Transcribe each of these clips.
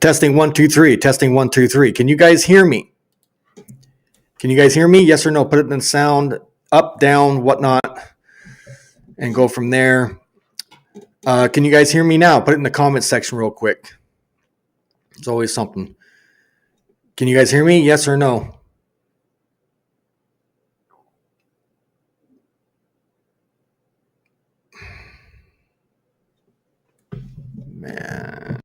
Testing 1 2 3. Testing 1 2 3. Can you guys hear me? Can you guys hear me? Yes or no? Put it in sound up, down, whatnot, and go from there. Can you guys hear me now? Put it in the comment section real quick. It's always something. Can you guys hear me? Yes or no? Man.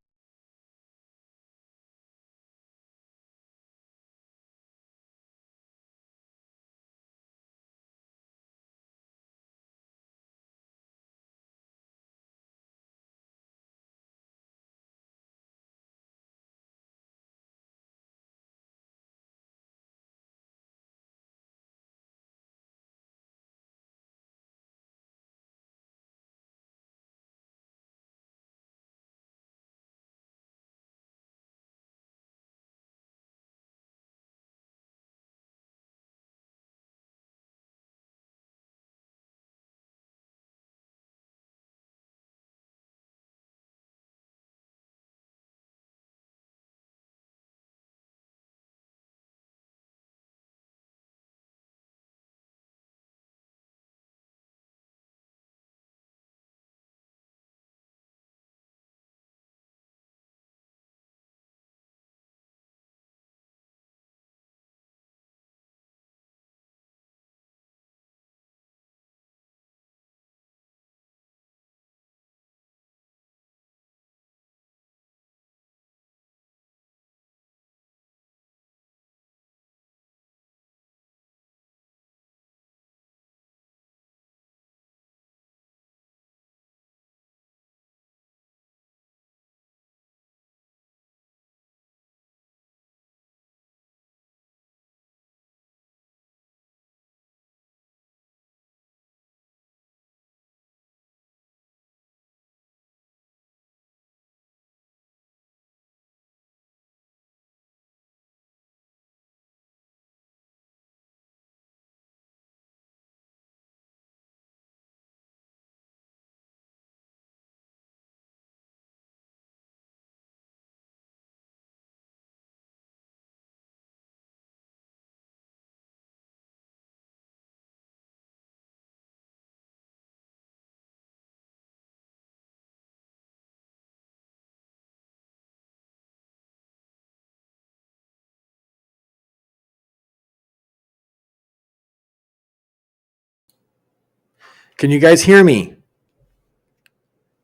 Can you guys hear me?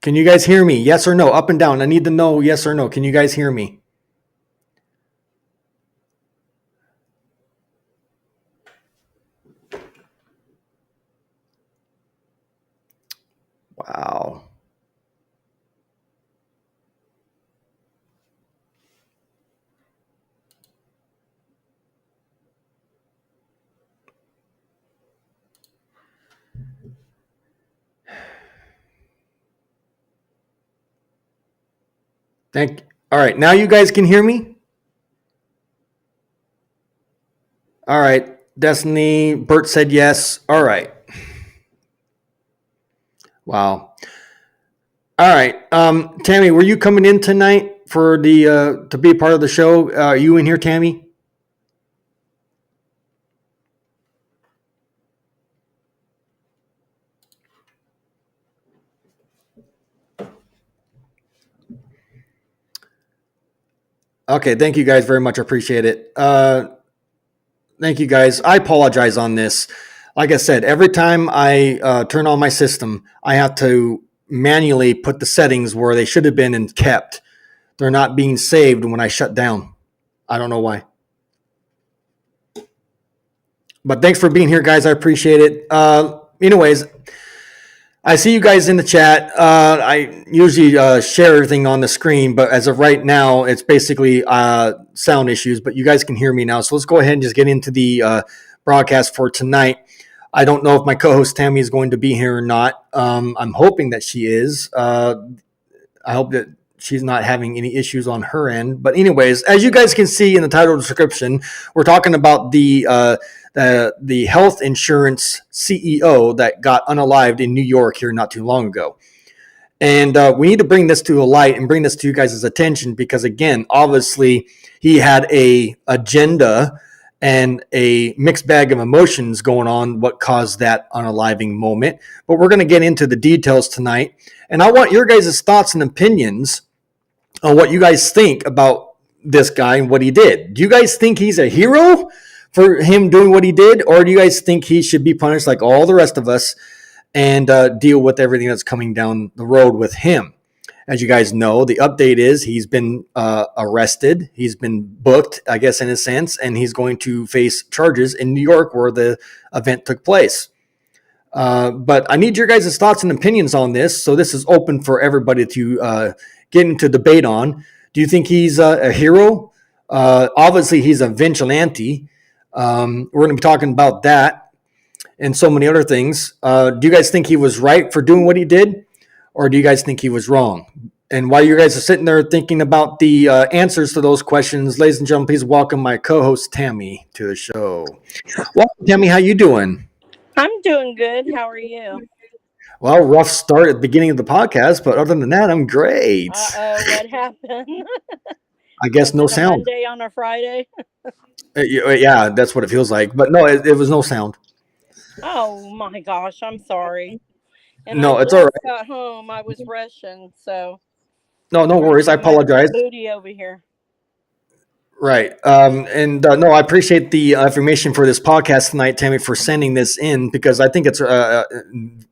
Can you guys hear me? Yes or no? Up and down. I need to know yes or no. Can you guys hear me? Wow. All right, now you guys can hear me? All right, Destiny, Bert said yes. All right. Wow. All right. Tammy, were you coming in tonight for the to be a part of the show? Are you in here, Tammy? Okay, thank you guys very much. I appreciate it. Thank you guys. I apologize on this. Like I said, every time I turn on my system, I have to manually put the settings where they should have been and kept. They're not being saved when I shut down. I don't know why. But thanks for being here, guys. I appreciate it. Anyways, I see you guys in the chat. I usually share everything on the screen, but as of right now, it's basically sound issues. But you guys can hear me now, so let's go ahead and just get into the broadcast for tonight. I don't know if my co-host Tammy is going to be here or not. I'm hoping that she is. I hope that she's not having any issues on her end. But anyways, as you guys can see in the title description, we're talking about the health insurance CEO that got unalived in New York here not too long ago. And we need to bring this to a light and bring this to you guys' attention because, again, obviously he had a agenda and a mixed bag of emotions going on what caused that unaliving moment. But we're going to get into the details tonight. And I want your guys' thoughts and opinions on what you guys think about this guy and what he did. Do you guys think he's a hero for him doing what he did? Or do you guys think he should be punished like all the rest of us and deal with everything that's coming down the road with him? As you guys know, the update is he's been arrested. He's been booked, I guess, in a sense, and he's going to face charges in New York where the event took place. But I need your guys' thoughts and opinions on this. So this is open for everybody to get into debate on. Do you think he's a hero? Obviously, he's a vigilante. We're going to be talking about that and so many other things. Do you guys think he was right for doing what he did? Or do you guys think he was wrong? And while you guys are sitting there thinking about the answers to those questions, ladies and gentlemen, please welcome my co-host Tammy to the show. Welcome, Tammy. How you doing? I'm doing good. How are you? Well, rough start at the beginning of the podcast, but other than that, I'm great. What happened? I guess Was no it a sound. Monday on a Friday? Yeah, that's what it feels like. But no, it was no sound. Oh my gosh, I'm sorry. And I No, it's all just right. got home. I was rushing, so No trying to worries. I get my apologize. booty over here. Right. And no, I appreciate the information for this podcast tonight, Tammy, for sending this in because I think it's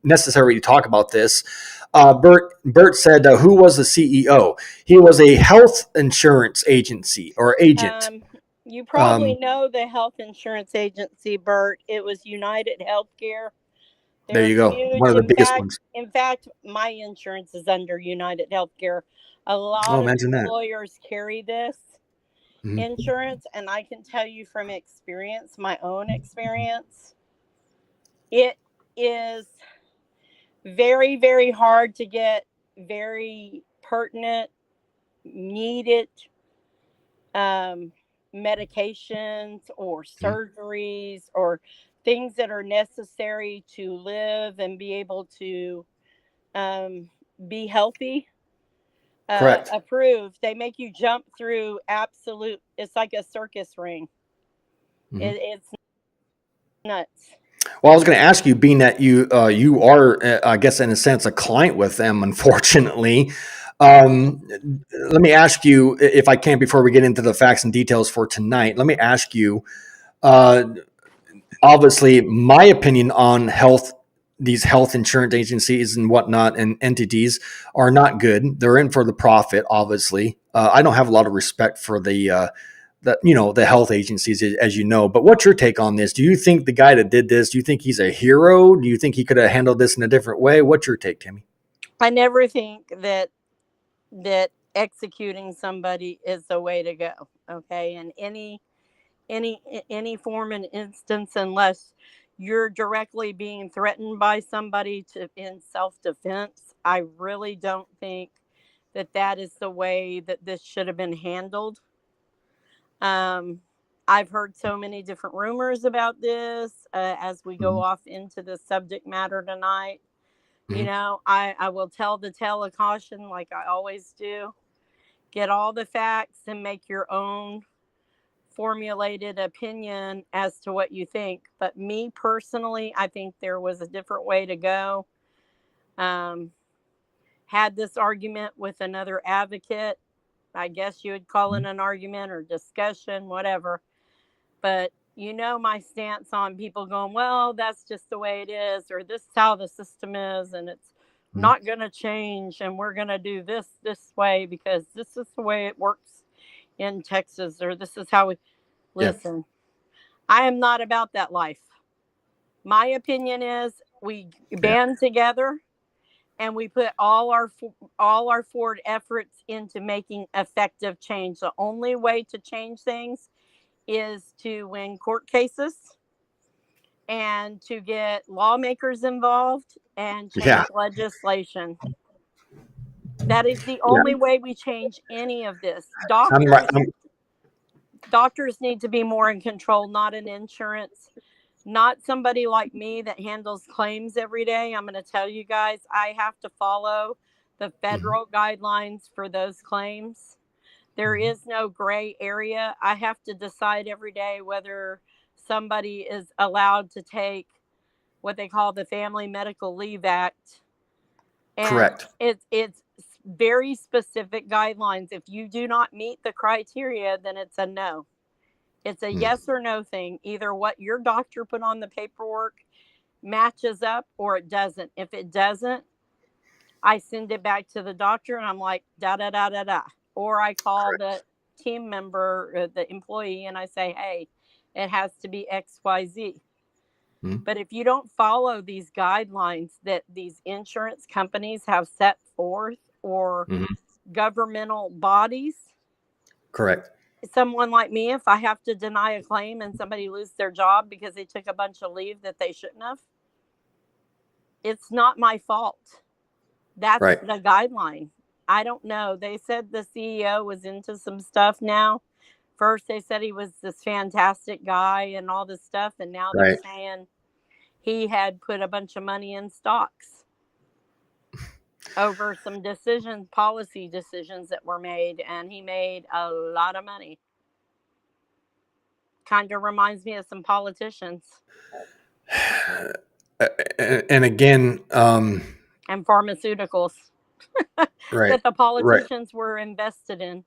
necessary to talk about this. Bert said, who was the CEO? He was a health insurance agency or agent. You probably know the health insurance agency, Bert. It was United Healthcare. There They're you go. One huge. of the biggest ones. In fact, my insurance is under United Healthcare. A Oh, lot of imagine that. employers carry this Mhm. insurance, and I can tell you from experience, my own experience, it is very, very hard to get very pertinent, needed um, medications or Mhm. surgeries or things that are necessary to live and be able to um, be healthy. Correct. Approved. They make you jump through absolute. It's like a circus ring. Mhm. It's nuts. Well, I was going to ask you, being that you are, I guess, in a sense, a client with them. Unfortunately, um, let me ask you, if I can, before we get into the facts and details for tonight. Let me ask you. Uh, Obviously, my opinion on these health insurance agencies and whatnot and entities are not good. They're in for the profit. Obviously, I don't have a lot of respect for the health agencies, as you know. But what's your take on this? Do you think the guy that did this? Do you think he's a hero? Do you think he could have handled this in a different way? What's your take, Timmy? I never think that executing somebody is the way to go. Okay, in any form and instance, unless you're directly being threatened by somebody to in self defense, I really don't think that is the way that this should have been handled. I've heard so many different rumors about this as we go off into the subject matter tonight. You know, I will tell the tale of caution like I always do. Get all the facts and make your own formulated opinion as to what you think. But me personally, I think there was a different way to go. Had this argument with another advocate. I guess you would call it an argument or discussion, whatever. But you know my stance on people going, well, that's just the way it is, or this is how the system is, and it's not going to change, and we're going to do this way because this is the way it works in Texas, or this is how we listen. I am not about that life. My opinion is we band together and we put all our forward efforts into making effective change. The only way to change things is to win court cases and to get lawmakers involved and change legislation. That is the only way we change any of this. Doctors need to be more in control, not in insurance. Not somebody like me that handles claims every day. I'm going to tell you guys, I have to follow the federal guidelines for those claims. There is no gray area. I have to decide every day whether somebody is allowed to take what they call the Family Medical Leave Act. And correct. It's very specific guidelines. If you do not meet the criteria, then it's a no. It's a yes or no thing. Either what your doctor put on the paperwork matches up or it doesn't. If it doesn't, I send it back to the doctor and I'm like, da, da, da, da, da. Or I call the team member, the employee, and I say, hey, it has to be XYZ. But if you don't follow these guidelines that these insurance companies have set forth or governmental bodies. Correct. Someone like me, if I have to deny a claim and somebody loses their job because they took a bunch of leave that they shouldn't have, it's not my fault. That's the guideline. I don't know. They said the CEO was into some stuff now. First, they said he was this fantastic guy and all this stuff. And now they're saying he had put a bunch of money in stocks over some policy decisions that were made. And he made a lot of money. Kind of reminds me of some politicians. And again, and pharmaceuticals that the politicians were invested in.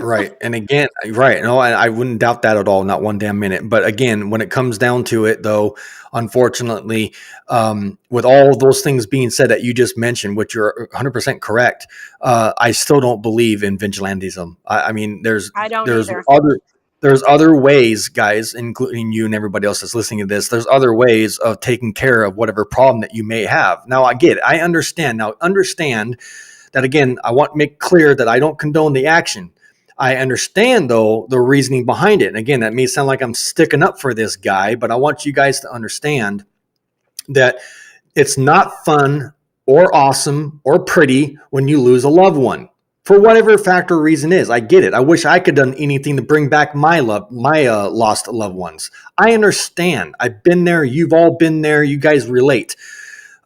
Right. And again, no, I wouldn't doubt that at all. Not one damn minute. But again, when it comes down to it, though, unfortunately, with all of those things being said that you just mentioned, which you're 100% correct, I still don't believe in vigilantism. I mean, there's other ways, guys, including you and everybody else that's listening to this. There's other ways of taking care of whatever problem that you may have. Now, I get it. I understand. Now, understand that, again, I want to make clear that I don't condone the action. I understand, though, the reasoning behind it. And again, that may sound like I'm sticking up for this guy, but I want you guys to understand that it's not fun or awesome or pretty when you lose a loved one for whatever factor or reason is. I get it. I wish I could have done anything to bring back my lost loved ones. I understand. I've been there. You've all been there. You guys relate.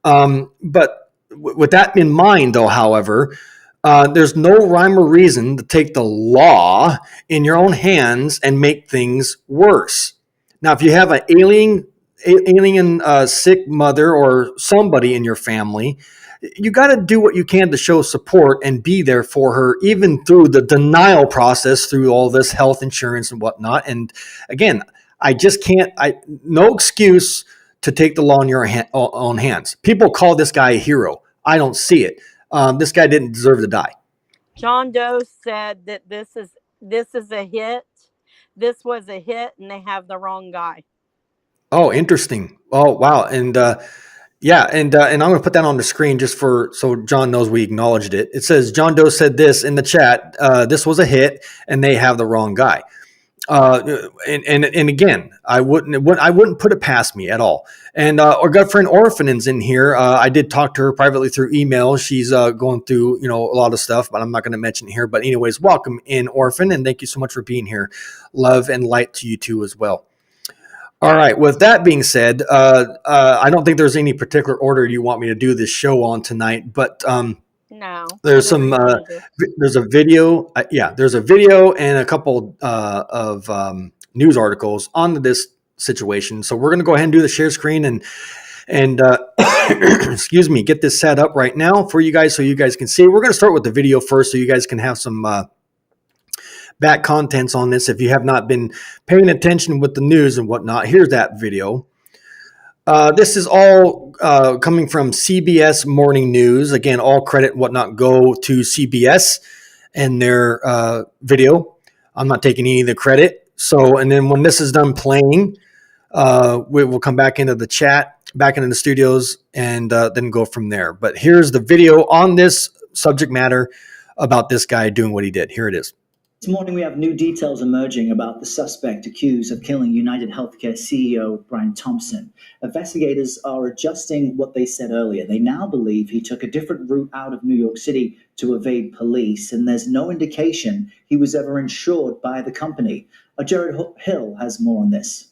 But with that in mind, though, however, there's no rhyme or reason to take the law in your own hands and make things worse. Now, if you have an alien sick mother or somebody in your family, you got to do what you can to show support and be there for her, even through the denial process, through all this health insurance and whatnot. And again, I just can't, no excuse to take the law in your own hands. People call this guy a hero. I don't see it. This guy didn't deserve to die. John Doe said that this is a hit. This was a hit, and they have the wrong guy. Oh, interesting. Oh, wow. And and I'm going to put that on the screen just so John knows we acknowledged it. It says John Doe said this in the chat. This was a hit, and they have the wrong guy. And again, I wouldn't put it past me at all. And our good friend Orphan's in here. I did talk to her privately through email. She's going through a lot of stuff, but I'm not going to mention it here. But anyways, welcome in, Orphan, and thank you so much for being here. Love and light to you too as well. All right. With that being said, I don't think there's any particular order you want me to do this show on tonight, but No, there's whatever some you want to do. there's a video. There's a video and a couple of news articles on this situation. So we're going to go ahead and do the share screen and excuse me, get this set up right now for you guys so you guys can see. We're going to start with the video first so you guys can have some back contents on this if you have not been paying attention with the news and whatnot. Here's that video. This is all coming from CBS Morning News. Again, all credit and whatnot go to CBS and their video. I'm not taking any of the credit. So, and then when this is done playing, we will come back into the chat, back into the studios, and then go from there. But here's the video on this subject matter about this guy doing what he did. Here it is. This morning, we have new details emerging about the suspect accused of killing United Healthcare CEO Brian Thompson. Investigators are adjusting what they said earlier. They now believe he took a different route out of New York City to evade police, and there's no indication he was ever insured by the company. Jared Hill has more on this.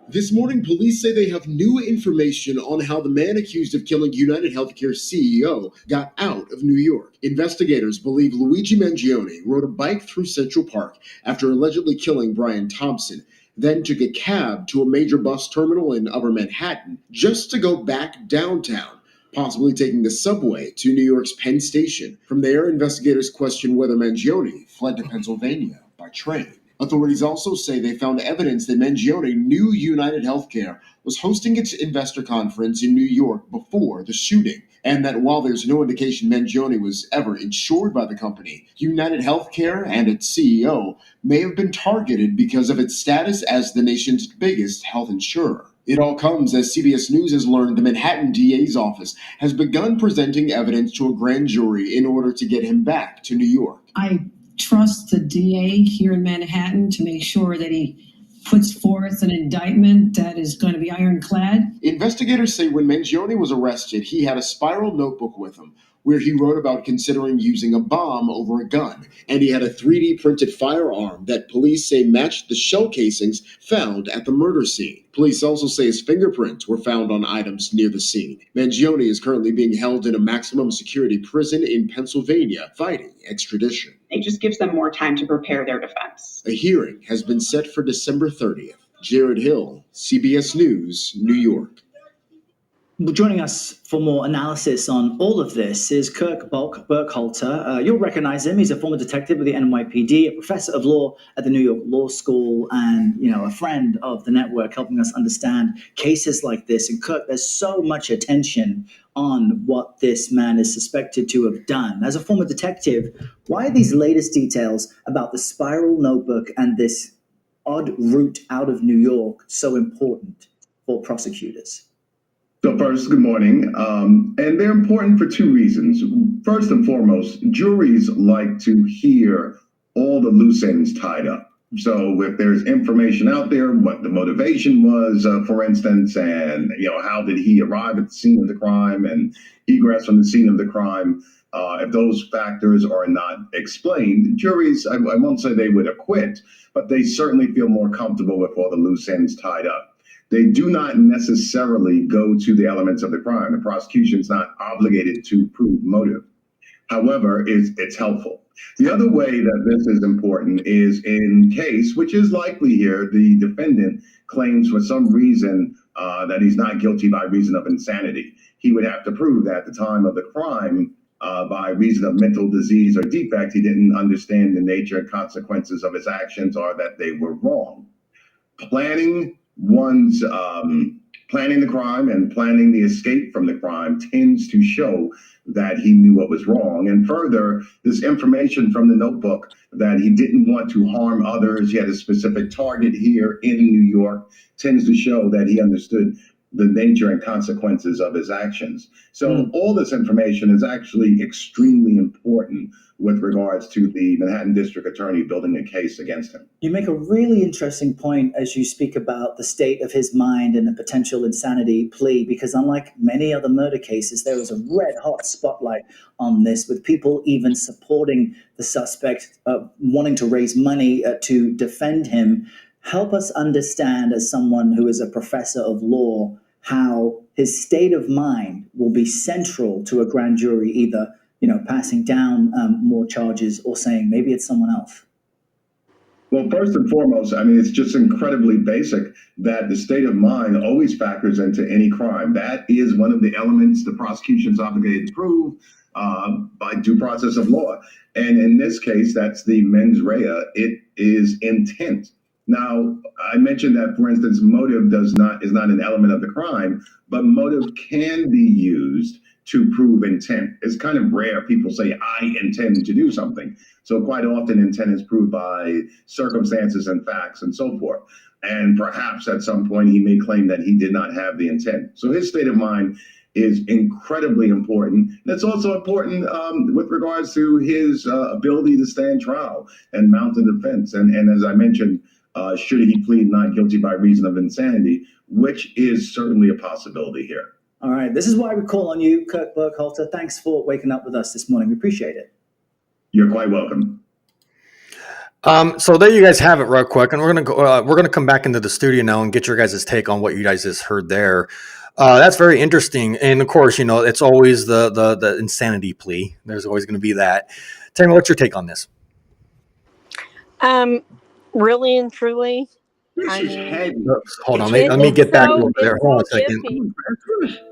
This morning, police say they have new information on how the man accused of killing United Healthcare CEO got out of New York. Investigators believe Luigi Mangione rode a bike through Central Park after allegedly killing Brian Thompson, then took a cab to a major bus terminal in Upper Manhattan just to go back downtown, possibly taking the subway to New York's Penn Station. From there, investigators question whether Mangione fled to Pennsylvania by train. Authorities also say they found evidence that Mangione knew United Healthcare was hosting its investor conference in New York before the shooting, and that while there's no indication Mangione was ever insured by the company, United Healthcare and its CEO may have been targeted because of its status as the nation's biggest health insurer. It all comes as CBS News has learned the Manhattan DA's office has begun presenting evidence to a grand jury in order to get him back to New York. I trust the DA here in Manhattan to make sure that he puts forth an indictment that is going to be ironclad. Investigators say when Mangione was arrested, he had a spiral notebook with him where he wrote about considering using a bomb over a gun, and he had a 3D printed firearm that police say matched the shell casings found at the murder scene. Police also say his fingerprints were found on items near the scene. Mangione is currently being held in a maximum security prison in Pennsylvania, fighting extradition. It just gives them more time to prepare their defense. A hearing has been set for December 30th. Jared Hill, CBS News, New York. Joining us for more analysis on all of this is Kirk Burkhalter. You'll recognize him. He's a former detective with the NYPD, a professor of law at the New York Law School, and a friend of the network, helping us understand cases like this. And Kirk, there's so much attention on what this man is suspected to have done. As a former detective, why are these latest details about the spiral notebook and this odd route out of New York so important for prosecutors? So first, good morning. And they're important for two reasons. First and foremost, juries like to hear all the loose ends tied up. So if there's information out there, what the motivation was, for instance, and how did he arrive at the scene of the crime and egress from the scene of the crime, if those factors are not explained, juries, I won't say they would acquit, but they certainly feel more comfortable with all the loose ends tied up. They do not necessarily go to the elements of the crime. The prosecution's not obligated to prove motive. However, it's helpful. The other way that this is important is in case, which is likely here, the defendant claims for some reason that he's not guilty by reason of insanity. He would have to prove that at the time of the crime, by reason of mental disease or defect, he didn't understand the nature and consequences of his actions or that they were wrong. Planning the crime and planning the escape from the crime tends to show that he knew what was wrong. And further, this information from the notebook that he didn't want to harm others, he had a specific target here in New York, tends to show that he understood the nature and consequences of his actions. So all this information is actually extremely important with regards to the Manhattan District Attorney building a case against him. You make a really interesting point as you speak about the state of his mind and the potential insanity plea, because unlike many other murder cases, there was a red hot spotlight on this, with people even supporting the suspect, wanting to raise money to defend him. Help us understand, as someone who is a professor of law, how his state of mind will be central to a grand jury, either passing down more charges or saying maybe it's someone else. Well, first and foremost, I mean, it's just incredibly basic that the state of mind always factors into any crime. That is one of the elements the prosecution's obligated to prove by due process of law. And in this case, that's the mens rea. It is intent. Now, I mentioned that, for instance, motive is not an element of the crime, but motive can be used to prove intent. It's kind of rare people say, I intend to do something. So quite often intent is proved by circumstances and facts and so forth. And perhaps at some point he may claim that he did not have the intent. So his state of mind is incredibly important. And it's also important with regards to his ability to stand trial and mount a defense. And as I mentioned, should he plead not guilty by reason of insanity, which is certainly a possibility here. All right. This is why we call on you, Kirk Burkhalter. Thanks for waking up with us this morning. We appreciate it. You're quite welcome. So there you guys have it real quick. And we're going to come back into the studio now and get your guys' take on what you guys just heard there. That's very interesting. And of course, it's always the insanity plea. There's always going to be that. Tammy, what's your take on this? Really and truly, This is heavy. Hold on, let me get back over there. Hold on a second.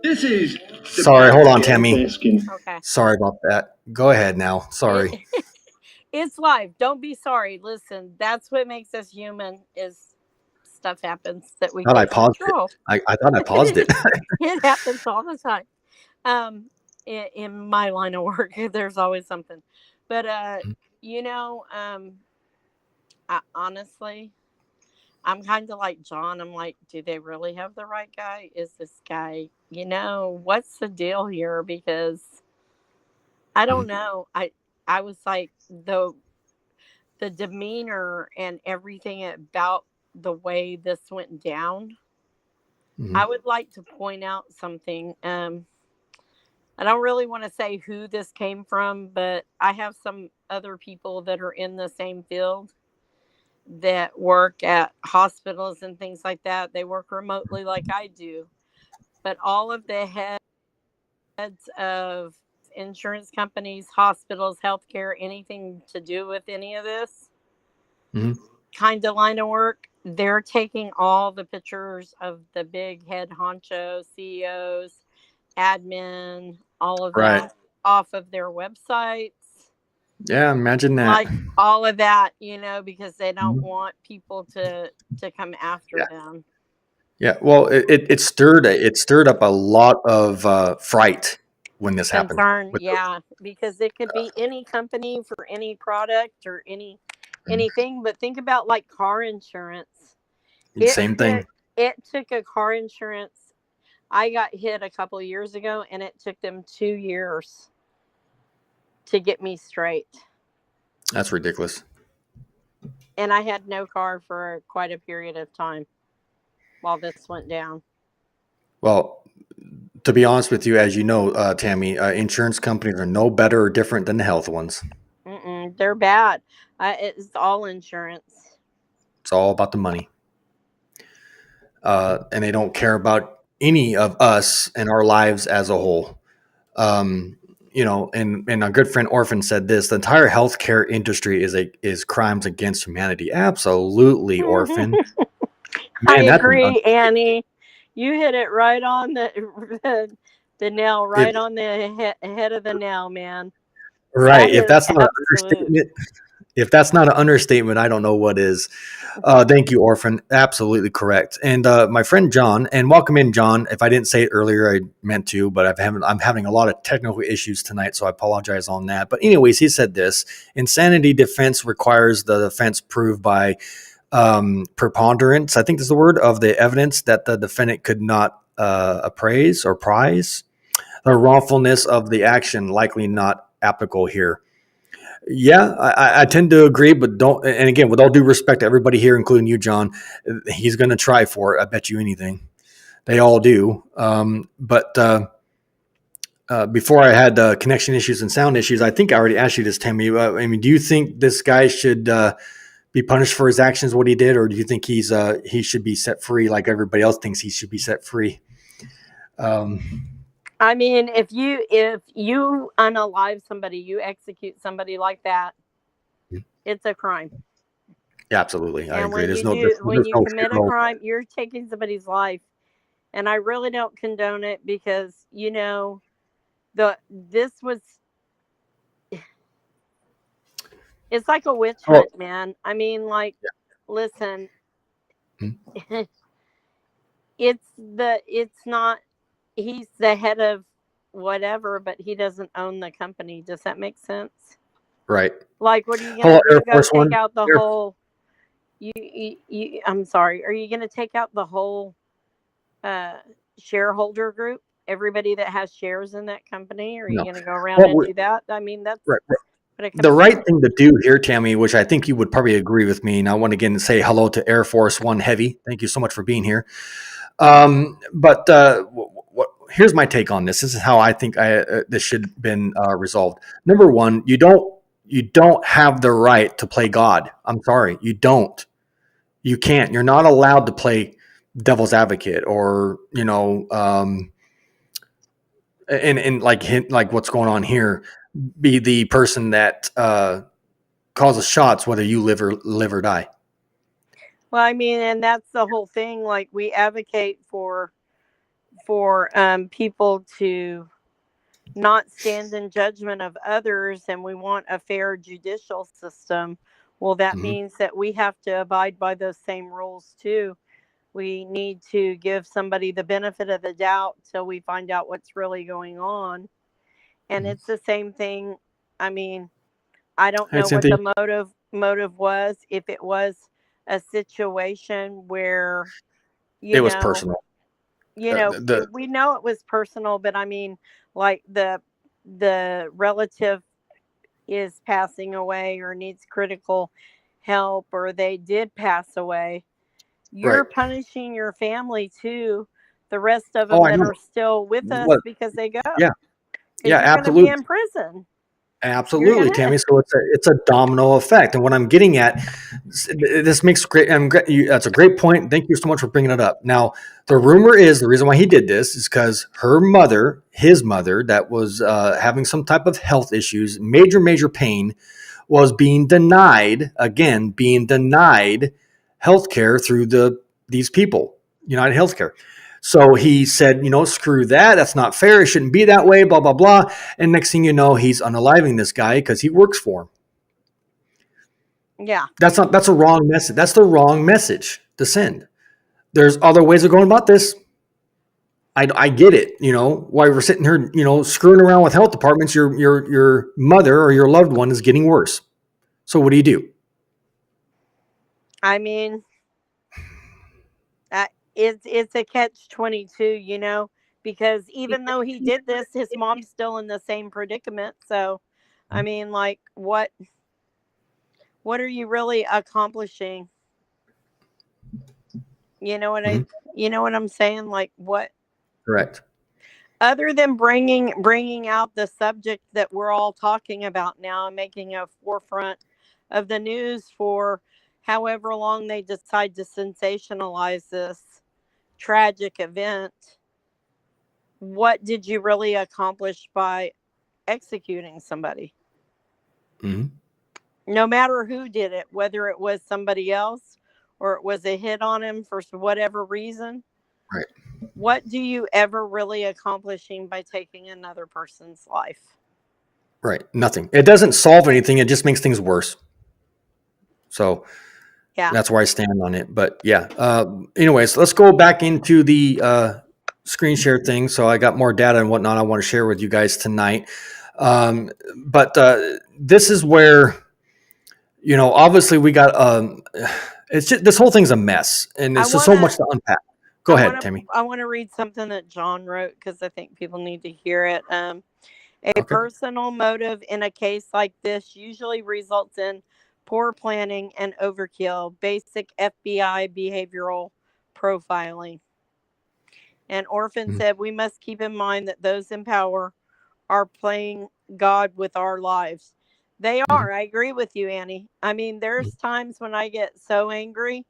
This is. Sorry, hold on, Tammy. Okay. Sorry about that. Go ahead now. Sorry. It's life. Don't be sorry. Listen, that's what makes us human. Is stuff happens that we can't control. I thought I paused it. It happens all the time. In my line of work, there's always something. But honestly, I'm kind of like John. I'm like, do they really have the right guy? Is this guy, what's the deal here? Because I don't know. I was like, the demeanor and everything about the way this went down. Mm-hmm. I would like to point out something. I don't really want to say who this came from, but I have some other people that are in the same field that work at hospitals and things like that. They work remotely like I do. But all of the heads of insurance companies, hospitals, healthcare, anything to do with any of this kind of line of work, they're taking all the pictures of the big head honchos, CEOs, admin, all of that off of their websites. Yeah, imagine that. Like all of that, because they don't want people to come after them. Yeah, well, it stirred up a lot of fright when this happened. Because it could be any company for any product or anything. But think about like car insurance. Same thing. It took a car insurance. I got hit a couple of years ago, and it took them 2 years to get me straight. That's ridiculous. And I had no car for quite a period of time while this went down. Well, to be honest with you, as you know, Tammy, insurance companies are no better or different than the health ones. They're bad. It's all insurance. It's all about the money. And they don't care about any of us and our lives as a whole. And our good friend Orphan said this: the entire healthcare industry is crimes against humanity. Absolutely, Orphan. Man, I agree, Annie. You hit it right on the nail, right on the head of the nail, man. Right. If that's not an understatement, I don't know what is. Thank you, Orphan. Absolutely correct. And my friend John, and welcome in, John. If I didn't say it earlier, I meant to, but I'm having a lot of technical issues tonight, so I apologize on that. But anyways, he said this: insanity defense requires the defense prove by preponderance, I think is the word, of the evidence that the defendant could not appraise or prize. The wrongfulness of the action likely not applicable here. Yeah, I tend to agree, but don't. And again, with all due respect to everybody here, including you, John, he's going to try for it. I bet you anything. They all do. But before I had connection issues and sound issues, I think I already asked you this, Tammy. I mean, do you think this guy should be punished for his actions, what he did, or do you think he should be set free like everybody else thinks he should be set free? I mean, if you unalive somebody, you execute somebody like that, it's a crime. Yeah, absolutely. I And agree. when you commit a crime, you're taking somebody's life. And I really don't condone it because, this was, it's like a witch hunt, man. I mean, like, listen, it's not, he's the head of whatever, but he doesn't own the company. Does that make sense? Right. Like, what are you going to do? Go take out the Air whole, I'm sorry. Are you going to take out the whole shareholder group? Everybody that has shares in that company? Are you going to go around and do that? I mean, that's right. The right thing to do here, Tammy, which I think you would probably agree with me. And I want to again say hello to Air Force One Heavy. Thank you so much for being here. But here's my take on this. This is how I think this should have been resolved. Number one, you don't have the right to play God. I'm sorry, you don't. You can't. You're not allowed to play devil's advocate or and like what's going on here, be the person that causes shots, whether you live or die. Well, I mean, and that's the whole thing. Like, we advocate for people to not stand in judgment of others, and we want a fair judicial system. Well, that means that we have to abide by those same rules too. We need to give somebody the benefit of the doubt till we find out what's really going on. And it's the same thing. I mean, I don't know what the motive was. If it was a situation where, it was personal. We know it was personal, but I mean, like the relative is passing away or needs critical help, or they did pass away. You're punishing your family too. The rest of them that are still with us because they go. Yeah, you're absolutely. Going to be in prison. Absolutely, Tammy. So it's a domino effect, and what I'm getting at, this makes great. That's a great point. Thank you so much for bringing it up. Now, the rumor is the reason why he did this is because his mother, that was having some type of health issues, major pain, was being denied healthcare through these people, United Healthcare. So he said, screw that. That's not fair. It shouldn't be that way, blah, blah, blah. And next thing you know, he's unaliving this guy because he works for him. Yeah. That's a wrong message. That's the wrong message to send. There's other ways of going about this. I get it. While we're sitting here, screwing around with health departments, your mother or your loved one is getting worse. So what do you do? I mean, it's a catch-22, because even though he did this, his mom's still in the same predicament. So, I mean, like, what are you really accomplishing? You know what I'm saying? Like, what? Correct. Other than bringing out the subject that we're all talking about now and making a forefront of the news for however long they decide to sensationalize this tragic event, what did you really accomplish by executing somebody? No matter who did it, whether it was somebody else or it was a hit on him for whatever reason. Right. What do you ever really accomplishing by taking another person's life? Right. Nothing. It doesn't solve anything. It just makes things worse. So that's where I stand on it. But yeah. Anyways, let's go back into the screen share thing. So I got more data and whatnot I want to share with you guys tonight. But this is where, obviously we got, it's just, this whole thing's a mess and it's just so much to unpack. Go ahead, Tammy. I want to read something that John wrote because I think people need to hear it. A Okay. personal motive in a case like this usually results in poor planning and overkill, basic FBI behavioral profiling. And Orphan said, we must keep in mind that those in power are playing God with our lives. They are. I agree with you, Annie. I mean, there's times when I get so angry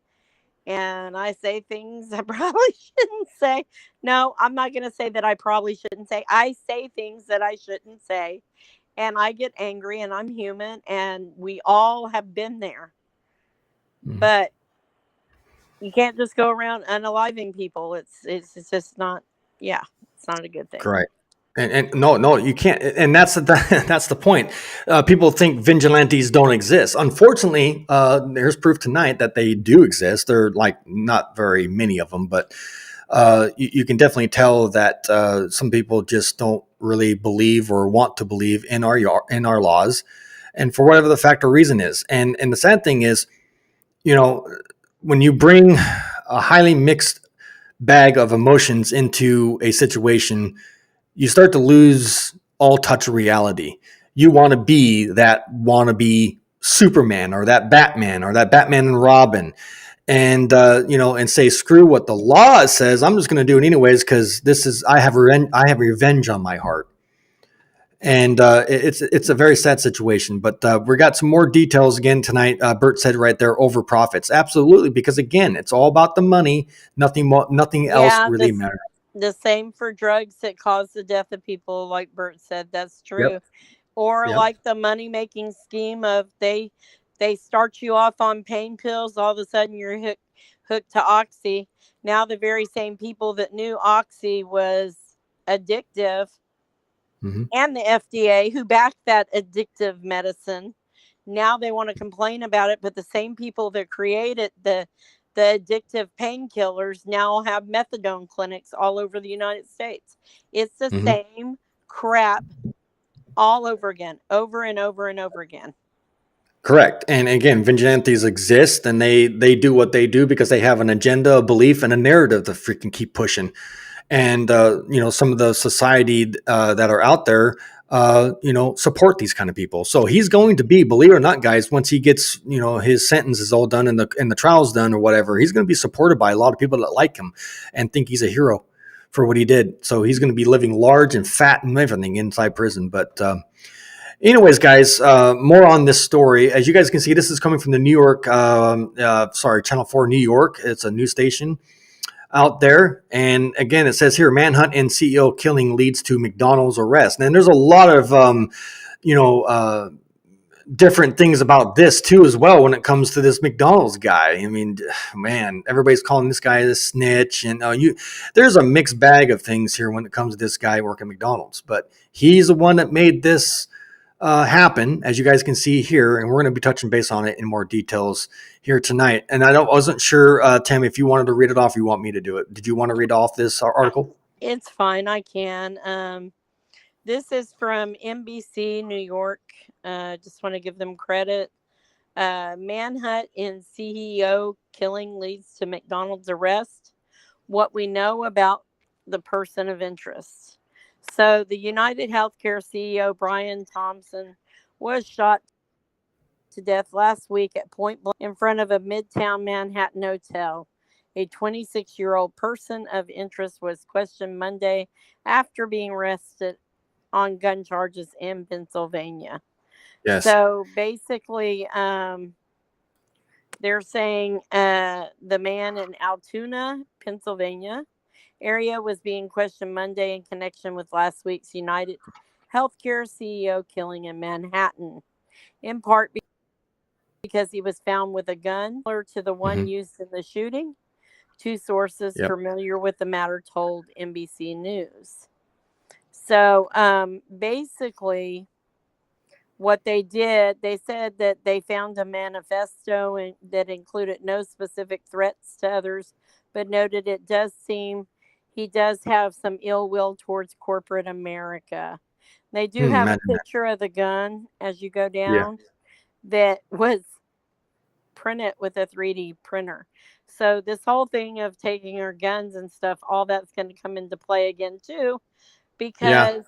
and I say things I probably shouldn't say. No, I'm not going to say that I probably shouldn't say. I say things that I shouldn't say. And I get angry, and I'm human, and we all have been there. But you can't just go around unaliving people. It's just not. Yeah, it's not a good thing. Correct. And no, you can't. And that's that's the point. People think vigilantes don't exist. Unfortunately, there's proof tonight that they do exist. There are like not very many of them, but you can definitely tell that some people just don't really believe or want to believe in our laws, and for whatever the fact or reason is. And the sad thing is, when you bring a highly mixed bag of emotions into a situation, you start to lose all touch of reality. You want to be that wannabe Superman or that Batman and Robin, and and say screw what the law says. I'm just going to do it anyways because I have revenge on my heart. And it's a very sad situation. But we got some more details again tonight. Bert said right there, over profits, absolutely, because again, it's all about the money. Nothing else really matters. The same for drugs that cause the death of people, like Bert said. That's true. Yep. Or like the money making scheme of they start you off on pain pills, all of a sudden you're hooked to Oxy. Now the very same people that knew Oxy was addictive, and the FDA who backed that addictive medicine, now they want to complain about it. But the same people that created the addictive painkillers now have methadone clinics all over the United States. It's the same crap all over again, over and over and over again. Correct. And again, vigilantes exist, and they do what they do because they have an agenda, a belief, and a narrative to freaking keep pushing. And some of the society that are out there support these kind of people. So he's going to be, believe it or not, guys, once he gets his sentence is all done and the trial's done or whatever, he's going to be supported by a lot of people that like him and think he's a hero for what he did. So he's going to be living large and fat and everything inside prison. But anyways, guys, more on this story. As you guys can see, this is coming from the New York, Channel 4 New York. It's a news station out there. And again, it says here, manhunt and CEO killing leads to McDonald's arrest. And there's a lot of, different things about this too, as well, when it comes to this McDonald's guy. I mean, man, everybody's calling this guy a snitch, and there's a mixed bag of things here when it comes to this guy working McDonald's, but he's the one that made this happen, as you guys can see here, and we're going to be touching base on it in more details here tonight. And I wasn't sure, Tammy, if you wanted to read it off, or you want me to do it. Did you want to read off this article? It's fine, I can. This is from NBC New York. Just want to give them credit. Manhunt in CEO killing leads to McDonald's arrest. What we know about the person of interest. So the United Healthcare CEO Brian Thompson was shot to death last week at point blank in front of a Midtown Manhattan hotel. A 26-year-old person of interest was questioned Monday after being arrested on gun charges in Pennsylvania. Yes. So basically, they're saying the man in Altoona, Pennsylvania area was being questioned Monday in connection with last week's United Healthcare CEO killing in Manhattan, in part because he was found with a gun similar to the one used in the shooting. Two sources familiar with the matter told NBC News. So basically, what they did, they said that they found a manifesto that included no specific threats to others, but noted it does seem he does have some ill will towards corporate America. They do have a picture of the gun as you go down that was print it with a 3D printer. So this whole thing of taking our guns and stuff, all that's going to come into play again too, Yeah, because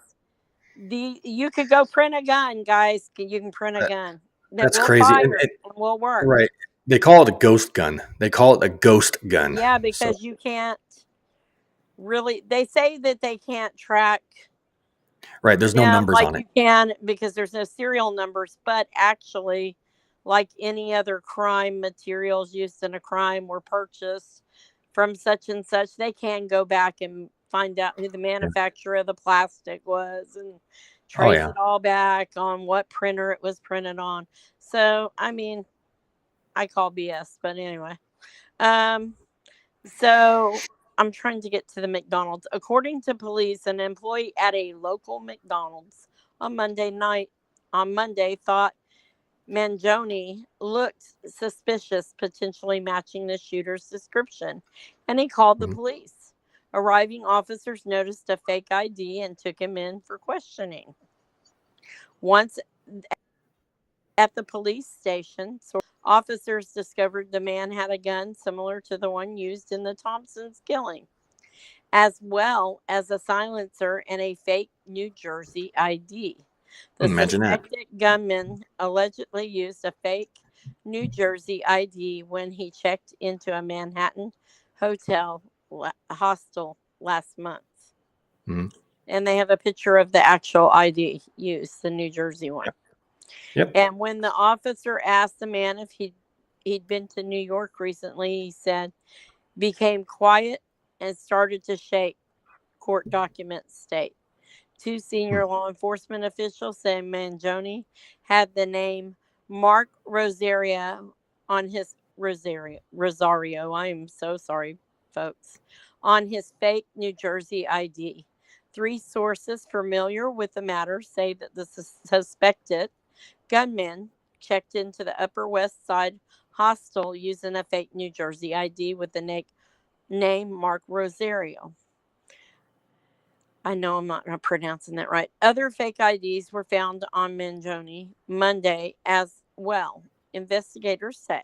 you could go print a gun, guys. You can print a that, gun that that's will crazy. fire and will work. Right. They call it a ghost gun. They call it a ghost gun. Yeah, So because you can't really. They say that they can't track right, there's no them numbers like on it. you can because there's no serial numbers, but actually, like any other crime, materials used in a crime were purchased from such and such. They can go back and find out who the Yeah. manufacturer of the plastic was and Oh trace yeah. it all back on what printer it was printed on. So, I mean, I call BS, but anyway. Um, so I'm trying to get to the McDonald's. According to police, an employee at a local McDonald's on Monday thought Mangione looked suspicious, potentially matching the shooter's description, and he called the Mhm. police. Arriving officers noticed a fake ID and took him in for questioning. Once at the police station, officers discovered the man had a gun similar to the one used in the Thompsons killing, as well as a silencer and a fake New Jersey ID. The Imagine that. suspected gunman allegedly used a fake New Jersey ID when he checked into a Manhattan hostel last month. Mhm. And they have a picture of the actual ID used, the New Jersey one. Yep. And when the officer asked the man if he'd been to New York recently, he said, became quiet and started to shake, court documents state. Two Hmm. senior law enforcement officials say Mangione had the name Mark Rosario on his Rosario. I am so sorry, folks. On his fake New Jersey ID. Three sources familiar with the matter say that the suspected gunman checked into the Upper West Side hostel using a fake New Jersey ID with the name Mark Rosario. I know I'm not pronouncing that right. Other fake IDs were found on Mangione Monday as well. Investigators say